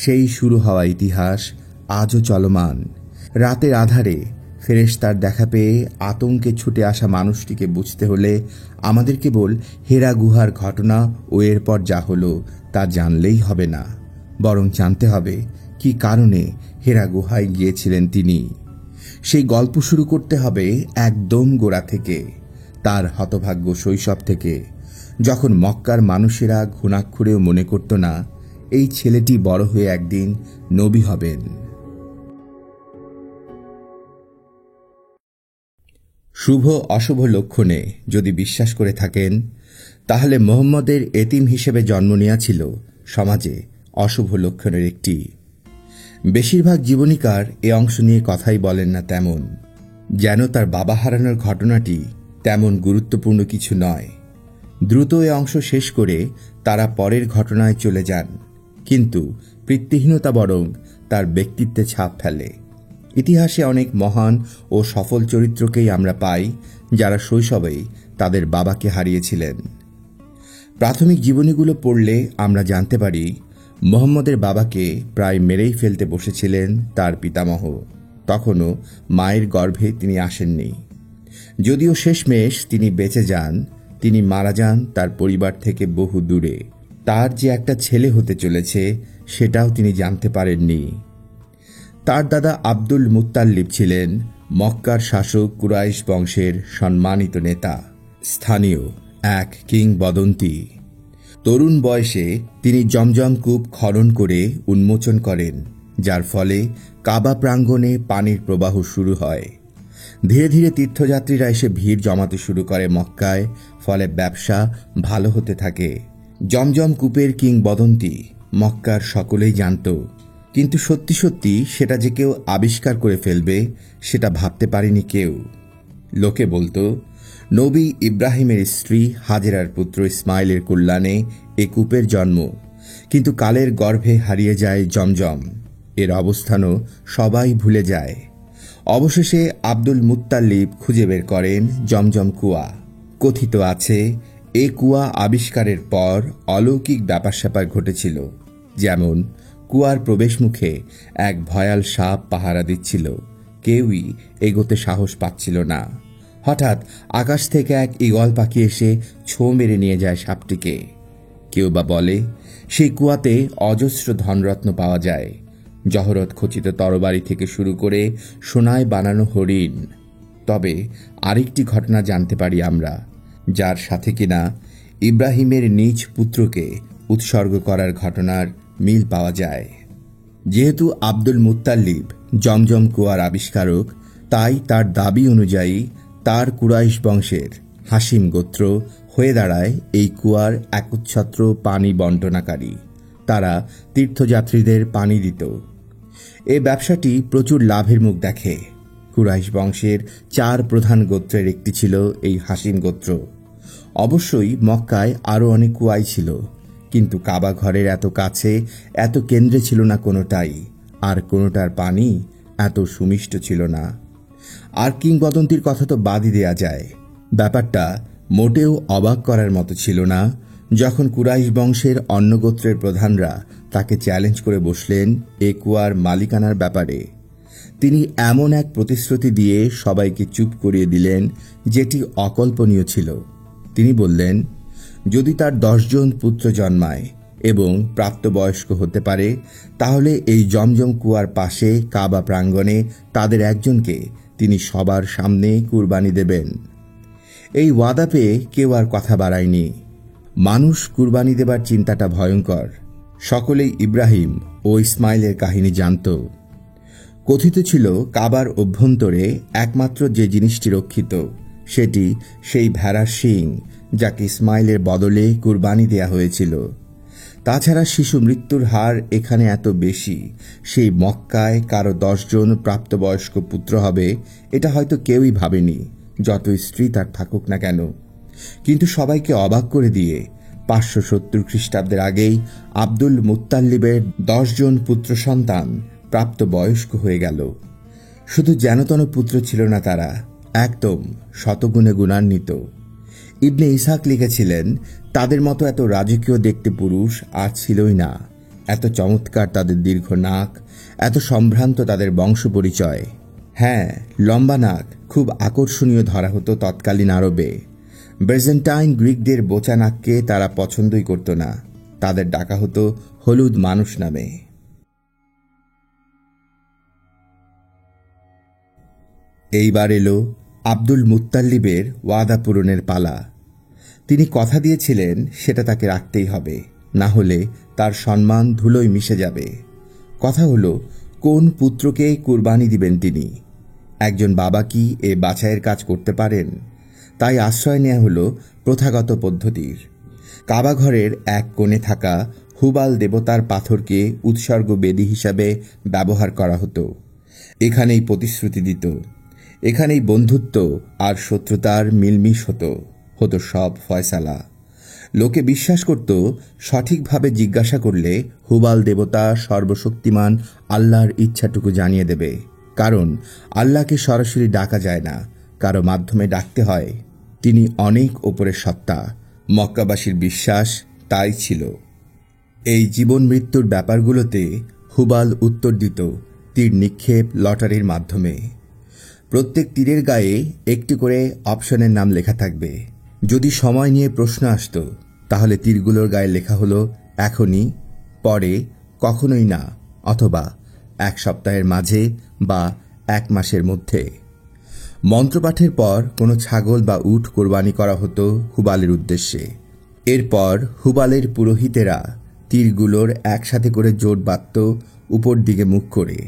সেই শুরু হওয়া ইতিহাস আজও চলমান। রাতের আধারে ফেরেশতার দেখা পেয়ে আতঙ্কে ছুটে আসা মানুষটিকে বুঝতে হলে আমাদের কেবল হেরা গুহার ঘটনা ও এরপর যা হলো তা জানলেই হবে না, বরং জানতে হবে কি কারণে হেরা গুহায় গিয়েছিলেন তিনি। সেই গল্প শুরু করতে হবে একদম গোড়া থেকে, তার হতভাগ্য শৈশব থেকে, যখন মক্কার মানুষেরা ঘুণাক্ষরেও মনে করত না এই ছেলেটি বড় হয়ে একদিন নবী হবেন। শুভ অশুভ লক্ষণে যদি বিশ্বাস করে থাকেন, তাহলে মোহাম্মদের এতিম হিসেবে জন্ম নেওয়া ছিল সমাজে অশুভ লক্ষণের একটি। বেশিরভাগ জীবনীকার এ অংশ নিয়ে কথাই বলেন না তেমন, যেন তার বাবা হারানোর ঘটনাটি তেমন গুরুত্বপূর্ণ কিছু নয়। দ্রুত এ অংশ শেষ করে তারা পরের ঘটনায় চলে যান, কিন্তু পিতৃহীনতা বরং তার ব্যক্তিত্বে ছাপ ফেলে। ইতিহাসে অনেক মহান ও সফল চরিত্রকেই আমরা পাই যারা শৈশবেই তাদের বাবাকে হারিয়েছিলেন। প্রাথমিক জীবনীগুলো পড়লে আমরা জানতে পারি মোহাম্মদের বাবাকে প্রায় মেরেই ফেলতে বসেছিলেন তার পিতামহ। তখনও মায়ের গর্ভে তিনি আসেননি। যদিও শেষমেশ তিনি বেঁচে যান, তিনি মারা যান তার পরিবার থেকে বহু দূরে। তার যে একটা ছেলে হতে চলেছে সেটাও তিনি জানতে পারেননি। তার দাদা আব্দুল মুত্তাল্লিব ছিলেন মক্কার শাসক কুরাইশ বংশের সম্মানিত নেতা, স্থানীয় এক কিংবদন্তি। তরুণ বয়সে তিনি জমজম কূপ খনন করে উন্মোচন করেন, যার ফলে কাবা প্রাঙ্গণে পানির প্রবাহ শুরু হয়। ধীরে ধীরে তীর্থযাত্রীরা এসে ভিড় জমাতে শুরু করে মক্কায়, ফলে ব্যবসা ভালো হতে থাকে। জমজম কূপের কিংবদন্তি মক্কার সকলেই জানত, কিন্তু সত্যি সত্যি সেটা যে কেউ আবিষ্কার করে ফেলবে সেটা ভাবতে পারেনি কেউ। লোকে বলতো নবী ইব্রাহিমের স্ত্রী হাজেরার পুত্র ইসমাইলের কল্যাণে এ কূপের জন্ম, কিন্তু কালের গর্ভে হারিয়ে যায় জমজম। এর অবস্থানও সবাই ভুলে যায়। অবশেষে আব্দুল মুত্তালিব খুঁজে বের করেন জমজম কুয়া। কথিত আছে এ কুয়া আবিষ্কারের পর অলৌকিক ব্যাপার স্যাপার ঘটেছিল, যেমন কুয়ার প্রবেশমুখে এক ভয়াল সাপ পাহারা দিচ্ছিল। কেউই এগোতে সাহস পাচ্ছিল না। হঠাৎ আকাশ থেকে এক ঈগল পাখি এসে ছোঁ মেরে নিয়ে যায় সাপটিকে। কেউ বা বলে সেই কুয়াতে অজস্র ধনরত্ন পাওয়া যায়, জহরত খচিত তরবারি থেকে শুরু করে সোনায় বানানো হরিণ। তবে আরেকটি ঘটনা জানতে পারি আমরা, যার সাথে কিনা ইব্রাহিমের নিজ পুত্রকে উৎসর্গ করার ঘটনার মিল পাওয়া যায়। যেহেতু আব্দুল মুত্তালিব জমজম কুয়ার আবিষ্কারক, তাই তার দাবি অনুযায়ী তার কুরাইশ বংশের হাসিম গোত্র হয়ে দাঁড়ায় এই কুয়ার একচ্ছত্র পানি বন্টনাকারী। তারা তীর্থযাত্রীদের পানি দিত। এ ব্যবসাটি প্রচুর লাভের মুখ দেখে। কুরাইশ বংশের 4 প্রধান গোত্রের একটি ছিল এই হাসিম গোত্র। অবশ্যই মক্কায় আরও অনেক কুয়াই ছিল, কিন্তু কাবা ঘরের এত কাছে, এত কেন্দ্রে ছিল না কোনোটাই, আর কোনোটার পানি এত সুমিষ্ট ছিল না। আর কিংবদন্তির কথা তো বাদই দেয়া যায়। ব্যাপারটা মোটেও অবাক করার মতো ছিল না যখন কুরাইশ বংশের অন্য গোত্রের প্রধানরা তাকে চ্যালেঞ্জ করে বসলেন এ কুয়ার মালিকানার ব্যাপারে। তিনি এমন এক প্রতিশ্রুতি দিয়ে সবাইকে চুপ করিয়ে দিলেন যেটি অকল্পনীয় ছিল। তিনি বললেন, যদি তার 10 জন পুত্র জন্মায় এবং প্রাপ্তবয়স্ক হতে পারে, তাহলে এই জমজম কুয়ার পাশে কাবা প্রাঙ্গণে তাদের একজনকে তিনি সবার সামনে কুরবানি দেবেন। এই ওয়াদা পেয়ে কেউ আর কথা বাড়ায়নি। মানুষ কুরবানি দেবার চিন্তাটা ভয়ঙ্কর। সকলেই ইব্রাহিম ও ইসমাইলের কাহিনী জানত। কথিত ছিল কাবার অভ্যন্তরে একমাত্র যে জিনিসটি রক্ষিত, সেটি সেই ভেড়ার শিং, যাকে ইসমাইলের বদলে কুরবানি দেয়া হয়েছিল। তাছাড়া শিশু মৃত্যুর হার এখানে এত বেশি, সেই মক্কায় কারো 10 জন প্রাপ্তবয়স্ক পুত্র হবে এটা হয়তো কেউই ভাবেনি, যতই স্ত্রী তার থাকুক না কেন। কিন্তু সবাইকে অবাক করে দিয়ে 570 খ্রিস্টাব্দের আগেই আব্দুল মুত্তালিবের 10 জন পুত্র সন্তান প্রাপ্তবয়স্ক হয়ে গেল। শুধু যেনতন পুত্র ছিল না তারা, একদম শতগুণে গুণান্বিত। ইবনে ইসহাক লিখেছিলেন, তাদের মতো এত রাজকীয় দেখতে পুরুষ আর ছিলই না। এত চমৎকার তাদের দীর্ঘ নাক, এত সম্ভ্রান্ত তাদের বংশ পরিচয়। হ্যাঁ, লম্বা নাক খুব আকর্ষণীয় ধরা হতো তৎকালীন আরবে। বেজেন্টাইন গ্রিকদের বোচা নাককে তারা পছন্দই করত না। তাদের ডাকা হতো হলুদ মানুষ নামে। এইবার এলো আব্দুল মুত্তালিবের ওয়াদা পূরণের পালা। তিনি কথা দিয়েছিলেন সেটা তাকে রাখতেই হবে, না হলে তার সম্মান ধুলোয় মিশে যাবে। কথা হলো, কোন পুত্রকে কুরবানি দিবেন তিনি। একজন বাবা কি এ বাছাইয়ের কাজ করতে পারেন? তাই আশ্রয় নেওয়া হলো প্রথাগত পদ্ধতির। কাবাঘরের এক কোণে থাকা হুবাল দেবতার পাথরকে উৎসর্গ বেদী হিসাবে ব্যবহার করা হতো। এখানেই প্রতিশ্রুতি দিত, এখানেই বন্ধুত্ব আর শত্রুতার মিলমিশ হতো সব ফয়সালা। লোকে বিশ্বাস করত, সঠিকভাবে জিজ্ঞাসা করলে হুবাল দেবতা সর্বশক্তিমান আল্লাহর ইচ্ছাটুকু জানিয়ে দেবে। কারণ আল্লাহকে সরাসরি ডাকা যায় না, কারো মাধ্যমে ডাকতে হয়। তিনি অনেক ওপরের সত্তা। মক্কাবাসীর বিশ্বাস তাই ছিল। এই জীবন মৃত্যুর ব্যাপারগুলোতে হুবাল উত্তর দিত তীর নিক্ষেপ লটারির মাধ্যমে। প্রত্যেক তীরের গায়ে একটি করে অপশনের নাম লেখা থাকবে। যদি সময় নিয়ে প্রশ্ন আসত, তাহলে তীরগুলোর গায়ে লেখা হলো এখনই, পরে, কখনোই না, অথবা 1 সপ্তাহের মাঝে বা 1 মাসের মধ্যে। মন্ত্রপাঠের পর কোনো ছাগল বা উট কোরবানি করা হতো হুবালের উদ্দেশ্যে। এরপর হুবালের পুরোহিতেরা তীরগুলোর একসাথে করে জোট বাঁধত উপর দিকে মুখ করে।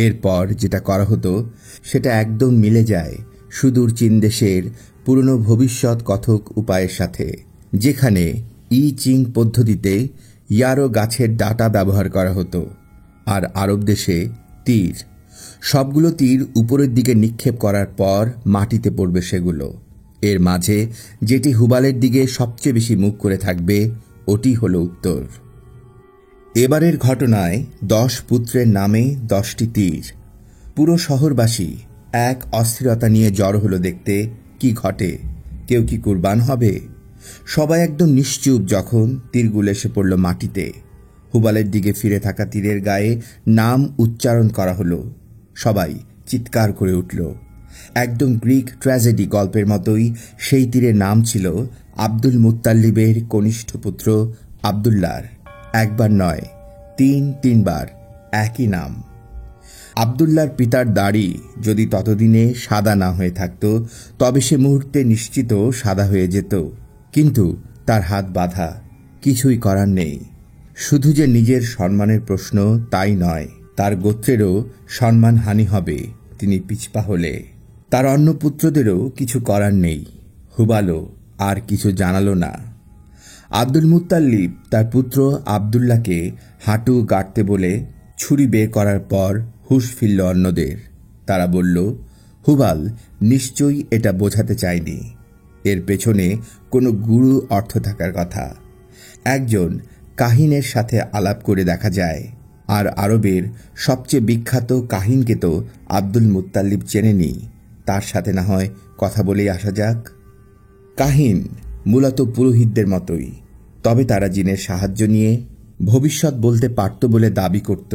এরপর যেটা করা হতো সেটা একদম মিলে যায় সুদূর চীন দেশের পুরনো ভবিষ্যৎ কথক উপায়ের সাথে, যেখানে ই চিং পদ্ধতিতে ইয়ারো গাছের ডাটা ব্যবহার করা হতো, আর আরব দেশে তীর। সবগুলো তীর উপরের দিকে নিক্ষেপ করার পর মাটিতে পড়বে সেগুলো। এর মাঝে যেটি হুবালের দিকে সবচেয়ে বেশি মুখ করে থাকবে ওটি হলো উত্তর। এবারের ঘটনায় 10 পুত্রের নামে 10টি তীর। পুরো শহরবাসী এক অস্থিরতা নিয়ে জড়ো হলো দেখতে কি ঘটে, কেউ কি কুরবান হবে। সবাই একদম নিশ্চুপ যখন তীরগুলো এসে পড়ল মাটিতে। হুবালের দিকে ফিরে থাকা তীরের গায়ে নাম উচ্চারণ করা হলো। সবাই চিৎকার করে উঠল। একদম গ্রিক ট্র্যাজেডি গল্পের মতোই সেই তীরের নাম ছিল আব্দুল মুত্তাল্লিবের কনিষ্ঠ পুত্র আব্দুল্লাহর। একবার নয়, 3বার একই নাম। আব্দুল্লাহর পিতার দাড়ি যদি ততদিনে সাদা না হয়ে থাকত তবে সে মুহূর্তে নিশ্চিত সাদা হয়ে যেত, কিন্তু তার হাত বাঁধা, কিছুই করার নেই। শুধু যে নিজের সম্মানের প্রশ্ন তাই নয়, তার গোত্রেরও সম্মানহানি হবে তিনি পিছপা হলে। তার অন্য পুত্রদেরও কিছু করার নেই। হুবালও আর কিছু জানালো না। আব্দুল মুত্তাল্লিব তার পুত্র আব্দুল্লাহকে হাঁটু গাঁটতে বলে ছুরি বের করার পর হুঁশ ফিরল অন্যদের। তারা বলল, হুবাল নিশ্চয়ই এটা বোঝাতে চায়নি, এর পেছনে কোনো গুরু অর্থ থাকার কথা। একজন কাহিনের সাথে আলাপ করে দেখা যায়, আর আরবের সবচেয়ে বিখ্যাত কাহিনকে তো আব্দুল মুত্তাল্লিব চেনেনি, তার সাথে না হয় কথা বলেই আসা যাক। কাহিন মূলত পুরোহিতদের মতোই, তবে তারা জিনের সাহায্য নিয়ে ভবিষ্যৎ বলতে পারত বলে দাবি করত।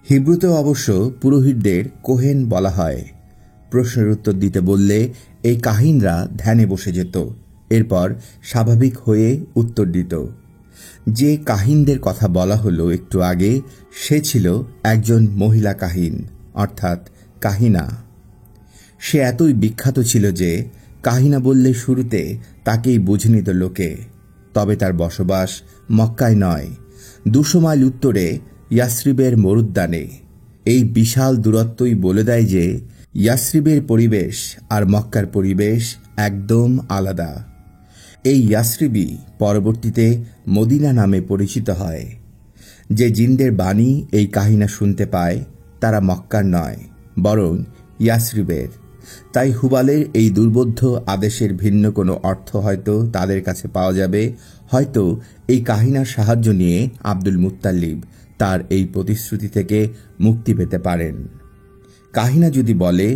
হিব্রুতেও অবশ্য পুরোহিতদের কোহেন বলা হয়। প্রশ্নের উত্তর দিতে বললে এই কাহিনরা ধ্যানে বসে যেত, এরপর স্বাভাবিক হয়ে উত্তর দিত। যে কাহিনদের কথা বলা হলো একটু আগে, সে ছিল একজন মহিলা কাহিন, অর্থাৎ কাহিনা। সে এতই বিখ্যাত ছিল যে কাহিনা বললে শুরুতে তাকেই বুঝে নিত লোকে। তবে তার বসবাস মক্কায় নয়, 200 মাইল উত্তরে ইয়াসরিবের মরুদ্যানে। এই বিশাল দূরত্বই বলে দেয় যে ইয়াসরিবের পরিবেশ আর মক্কার পরিবেশ একদম আলাদা। এই ইয়াসরিবই পরবর্তীতে মদিনা নামে পরিচিত হয়। যে জিনদের বাণী এই কাহিনা শুনতে পায় তারা মক্কার নয়, বরং ইয়াসরিবের। তাই হুবালের এই দুর্বোধ্য আদেশের ভিন্ন কোনো অর্থ হয়তো তাদের কাছে পাওয়া যাবে। হয়তো এই কাহিনার সাহায্য নিয়ে আব্দুল মুত্তাল্লিব তার এই প্রতিশ্রুতি থেকে মুক্তি পেতে পারেন। কাহিনা যদি বলে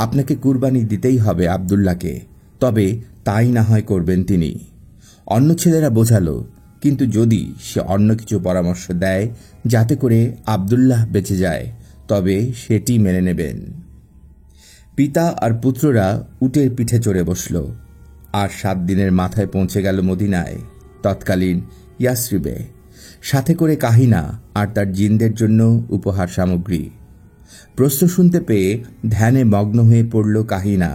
আপনাকে কুরবানি দিতেই হবে আব্দুল্লাহকে, তবে তাই না হয় করবেন তিনি। অন্য ছেলেরা বোঝালো, কিন্তু যদি সে অন্য কিছু পরামর্শ দেয় যাতে করে আব্দুল্লাহ বেঁচে যায়, তবে সেটি মেনে নেবেন। পিতা আর পুত্ররা উটের পিঠে চড়ে বসল, আর 7 দিনের মাথায় পৌঁছে গেল মদিনায়, তৎকালীন ইয়াসরিবে। সাথে করে কাহিনা আর তার জিনদের জন্য উপহার সামগ্রী। প্রশ্ন শুনতে পেয়ে ধ্যানে মগ্ন হয়ে পড়ল কাহিনা।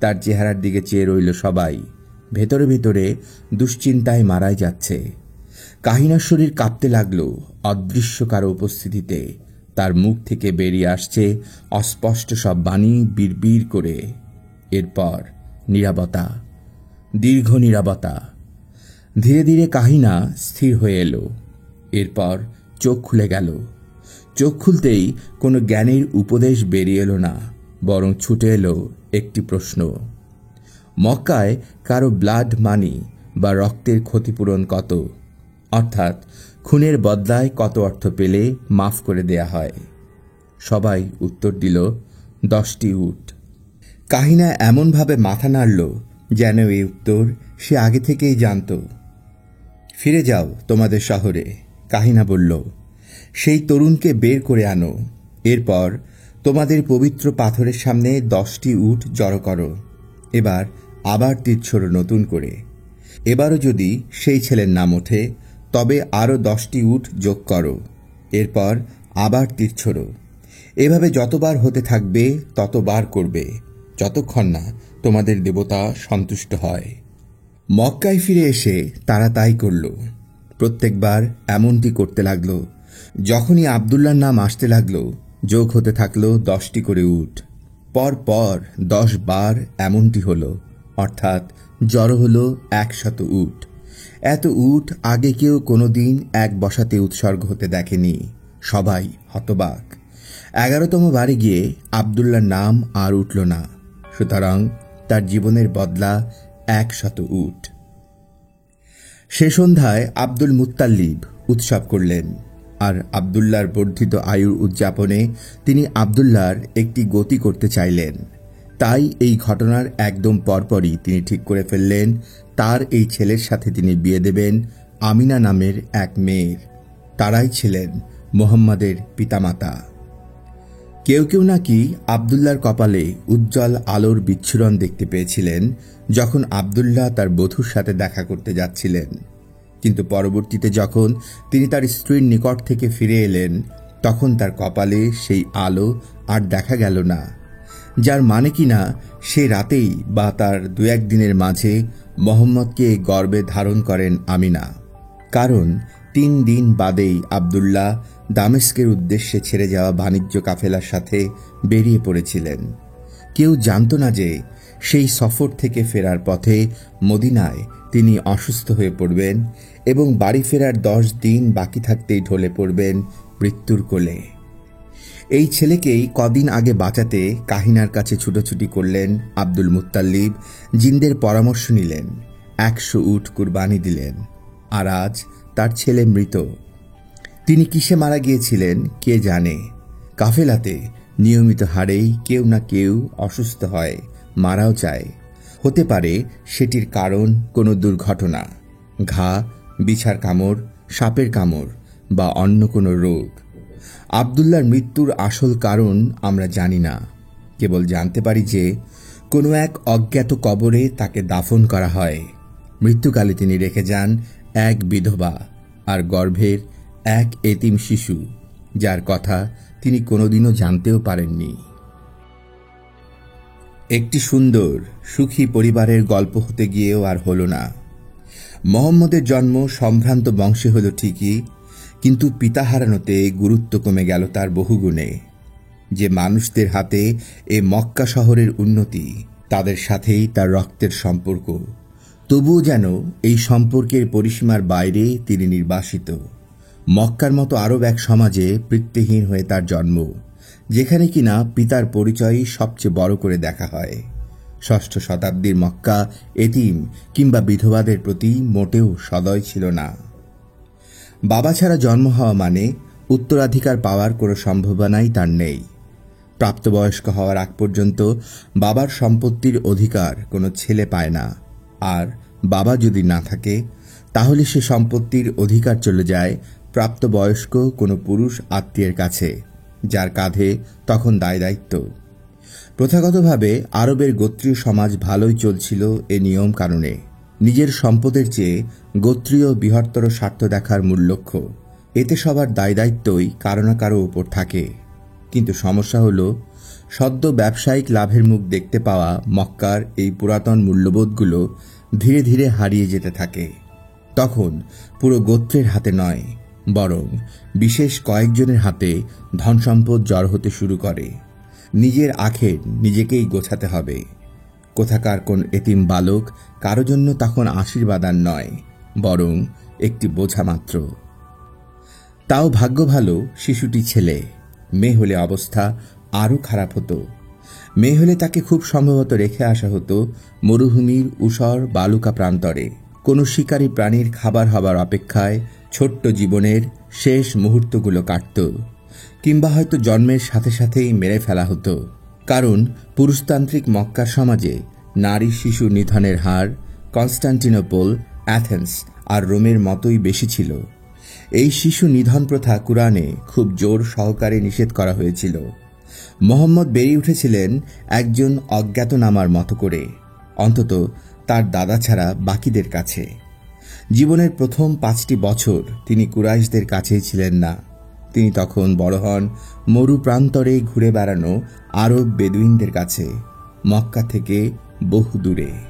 তার চেহারার দিকে চেয়ে রইল সবাই। ভেতরে ভেতরে দুশ্চিন্তায় মারাই যাচ্ছে। কাহিনার শরীর কাঁপতে লাগল অদৃশ্য কারো উপস্থিতিতে। তার মুখ থেকে বেরিয়ে আসছে অস্পষ্ট সব বাণী বিড়বিড় করে। এরপর নীরবতা, দীর্ঘ নীরবতা। ধীরে ধীরে কাহিনা স্থির হয়ে এলো। এরপর চোখ খুলে গেল। চোখ খুলতেই কোনো জ্ঞানের উপদেশ বেরিয়ে এলো না, বরং ছুটে এলো একটি প্রশ্ন। মক্কায় কারো ব্লাড মানি বা রক্তের ক্ষতিপূরণ কত? অর্থাৎ খুনের বদলায় কত অর্থ পেলে মাফ করে দেয়া হয়? সবাই উত্তর দিল 10টি উট। কাহিনা এমনভাবে মাথা নাড়ল যেন এই উত্তর সে আগে থেকেই জানত। ফিরে যাও তোমাদের শহরে, কাহিনা বলল। সেই তরুণকে বের করে আনো। এরপর তোমাদের পবিত্র পাথরের সামনে 10টি উট জড়ো করো। এবার আবার তীর ছোড়ো নতুন করে। এবারও যদি সেই ছেলের নাম ওঠে তবে আরও 10টি উট যোগ করো। এরপর আবার তীর ছোড়ো। এভাবে যতবার হতে থাকবে ততবার করবে। যতক্ষণ না তোমাদের দেবতা সন্তুষ্ট হয়। মক্কায় ফিরে এসে তারা তাই করল। প্রত্যেকবার এমনটি করতে লাগলো। যখনই আব্দুল্লাহর নাম আসতে লাগলো, যোগ হতে থাকলো 10টি করে উট। পর পর 10 বার এমনটি হলো, অর্থাৎ জড়ো হলো 100 উট। এত উট আগে কেউ কোনোদিন এক বসাতে উৎসর্গ হতে দেখেনি। সবাই হতবাক। 11তম বারে গিয়ে আব্দুল্লাহর নাম আর উঠল না। সুতরাং তার জীবনের বদলা 100 উট। সে সন্ধ্যায় আব্দুল মুত্তালিব উৎসব করলেন, আর আব্দুল্লাহর বর্ধিত আয়ুর উদযাপনে তিনি আব্দুল্লাহর একটি গতি করতে চাইলেন। তাই এই ঘটনার একদম পরপরই তিনি ঠিক করে ফেললেন তার এই ছেলের সাথে তিনি বিয়ে দেবেন আমিনা নামের এক মেয়ের। তারাই ছিলেন মুহাম্মাদের পিতামাতা। কেউ কেউ নাকি আব্দুল্লাহর কপালে উজ্জ্বল আলোর বিচ্ছুরণ দেখতে পেয়েছিলেন যখন আব্দুল্লাহ তার বধূর সাথে দেখা করতে যাচ্ছিলেন। কিন্তু পরবর্তীতে যখন তিনি তার স্ত্রীর নিকট থেকে ফিরে এলেন, তখন তার কপালে সেই আলো আর দেখা গেল না। যার মানে কিনা সে রাতেই বা তার 2-1 দিনের মাঝে মোহাম্মদকে গর্ভে ধারণ করেন আমিনা। কারণ 3 দিন বাদেই আব্দুল্লাহ দামেস্কের উদ্দেশ্যে ছেড়ে যাওয়া বাণিজ্য কাফেলার সাথে বেরিয়ে পড়েছিলেন। কেউ জানত না যে সেই সফর থেকে ফেরার পথে মদিনায় তিনি অসুস্থ হয়ে পড়বেন এবং বাড়ি ফেরার 10 দিন বাকি থাকতেই ঢলে পড়বেন মৃত্যুর কোলে। এই ছেলেকেই কদিন আগে বাঁচাতে কাহিনার কাছে ছুটোছুটি করলেন আব্দুল মুত্তালিব। জিনদের পরামর্শ নিলেন, 100 উট কুরবানি দিলেন, আর আজ তার ছেলে মৃত। তিনি কিসে মারা গিয়েছিলেন কে জানে। কাফেলাতে নিয়মিত হারেই কেউ না কেউ অসুস্থ হয়, মারাও যায়। হতে পারে সেটির কারণ কোনো দুর্ঘটনা, ঘা, বিছার কামড়, সাপের কামড় বা অন্য কোনো রোগ। আব্দুল্লাহর মৃত্যুর আসল কারণ আমরা জানি না। কেবল জানতে পারি যে কোনো এক অজ্ঞাত কবরে তাকে দাফন করা হয়। মৃত্যুকালে তিনি রেখে যান এক বিধবা আর গর্ভের এক এতিম শিশু, যার কথা তিনি কোনোদিনও জানতেও পারেননি। একটি সুন্দর সুখী পরিবারের গল্প হতে গিয়েও আর হল না। মোহাম্মদের জন্ম সম্ভ্রান্ত বংশে হল ঠিকই, কিন্তু পিতা হারানোতে গুরুত্ব কমে গেল তার বহুগুণে। যে মানুষদের হাতে এ মক্কা শহরের উন্নতি, তাদের সাথেই তার রক্তের সম্পর্ক। তবুও যেন এই সম্পর্কের পরিসীমার বাইরে তিনি নির্বাসিত। মক্কার মতো আরব এক সমাজে পিতৃহীন হয়ে তার জন্ম, যেখানে কিনা পিতার পরিচয়ই সবচেয়ে বড় করে দেখা হয়। 6ষ্ঠ শতাব্দীর মক্কা এতিম কিংবা বিধবাদের প্রতি মোটেও সদয় ছিল না। বাবা ছাড়া জন্ম হওয়া মানে উত্তরাধিকার পাওয়ার কোনো সম্ভাবনাই তার নেই। প্রাপ্তবয়স্ক হওয়ার আগ পর্যন্ত বাবার সম্পত্তির অধিকার কোনো ছেলে পায় না, আর বাবা যদি না থাকে তাহলে সে সম্পত্তির অধিকার চলে যায় প্রাপ্তবয়স্ক কোনো পুরুষ আত্মীয়ের কাছে, যার কাঁধে তখন দায় দায়িত্ব। প্রথাগতভাবে আরবের গোত্রীয় সমাজ ভালোই চলছিল এ নিয়ম কারণে। নিজের সম্পদের চেয়ে গোত্রীয় বৃহত্তর স্বার্থ দেখার মূল লক্ষ্য। এতে সবার দায় দায়িত্বই কারো না কারো উপর থাকে। কিন্তু সমস্যা হল, সদ্য ব্যবসায়িক লাভের মুখ দেখতে পাওয়া মক্কার এই পুরাতন মূল্যবোধগুলো ধীরে ধীরে হারিয়ে যেতে থাকে। তখন পুরো গোত্রের হাতে নয়, বরং বিশেষ কয়েকজনের হাতে ধনসম্পদ জড় হতে শুরু করে। নিজের আখের নিজেকেই গোছাতে হবে। কোথাকার কোন এতিম বালক কারো জন্য তখন আশীর্বাদান নয়, বরং একটি বোঝা মাত্র। তাও ভাগ্য ভালো শিশুটি ছেলে। মেয়ে হলে অবস্থা আরও খারাপ হতো। মেয়ে হলে তাকে খুব সম্ভবত রেখে আসা হতো মরুভূমির ঊষর বালুকা প্রান্তরে, কোনো শিকারী প্রাণীর খাবার হবার অপেক্ষায় ছোট্ট জীবনের শেষ মুহূর্তগুলো কাটত, কিংবা হয়তো জন্মের সাথে সাথেই মেরে ফেলা হতো। কারণ পুরুষতান্ত্রিক মক্কার সমাজে নারী শিশু নিধনের হার কনস্টান্টিনোপল, অ্যাথেন্স আর রোমের মতোই বেশি ছিল। এই শিশু নিধন প্রথা কুরআনে খুব জোর সহকারে নিষেধ করা হয়েছিল। মোহাম্মদ বেরিয়ে উঠেছিলেন একজন অজ্ঞাতনামার মতো করে, অন্তত তার দাদা ছাড়া বাকিদের কাছে। জীবনের প্রথম 5টি বছর তিনি কুরাইশদের কাছেই ছিলেন না। তিনি তখন বড় হন মরু প্রান্তরে ঘুরে বেড়ানো আরব বেদুইনদের কাছে। মক্কা থেকে বহু দূরে।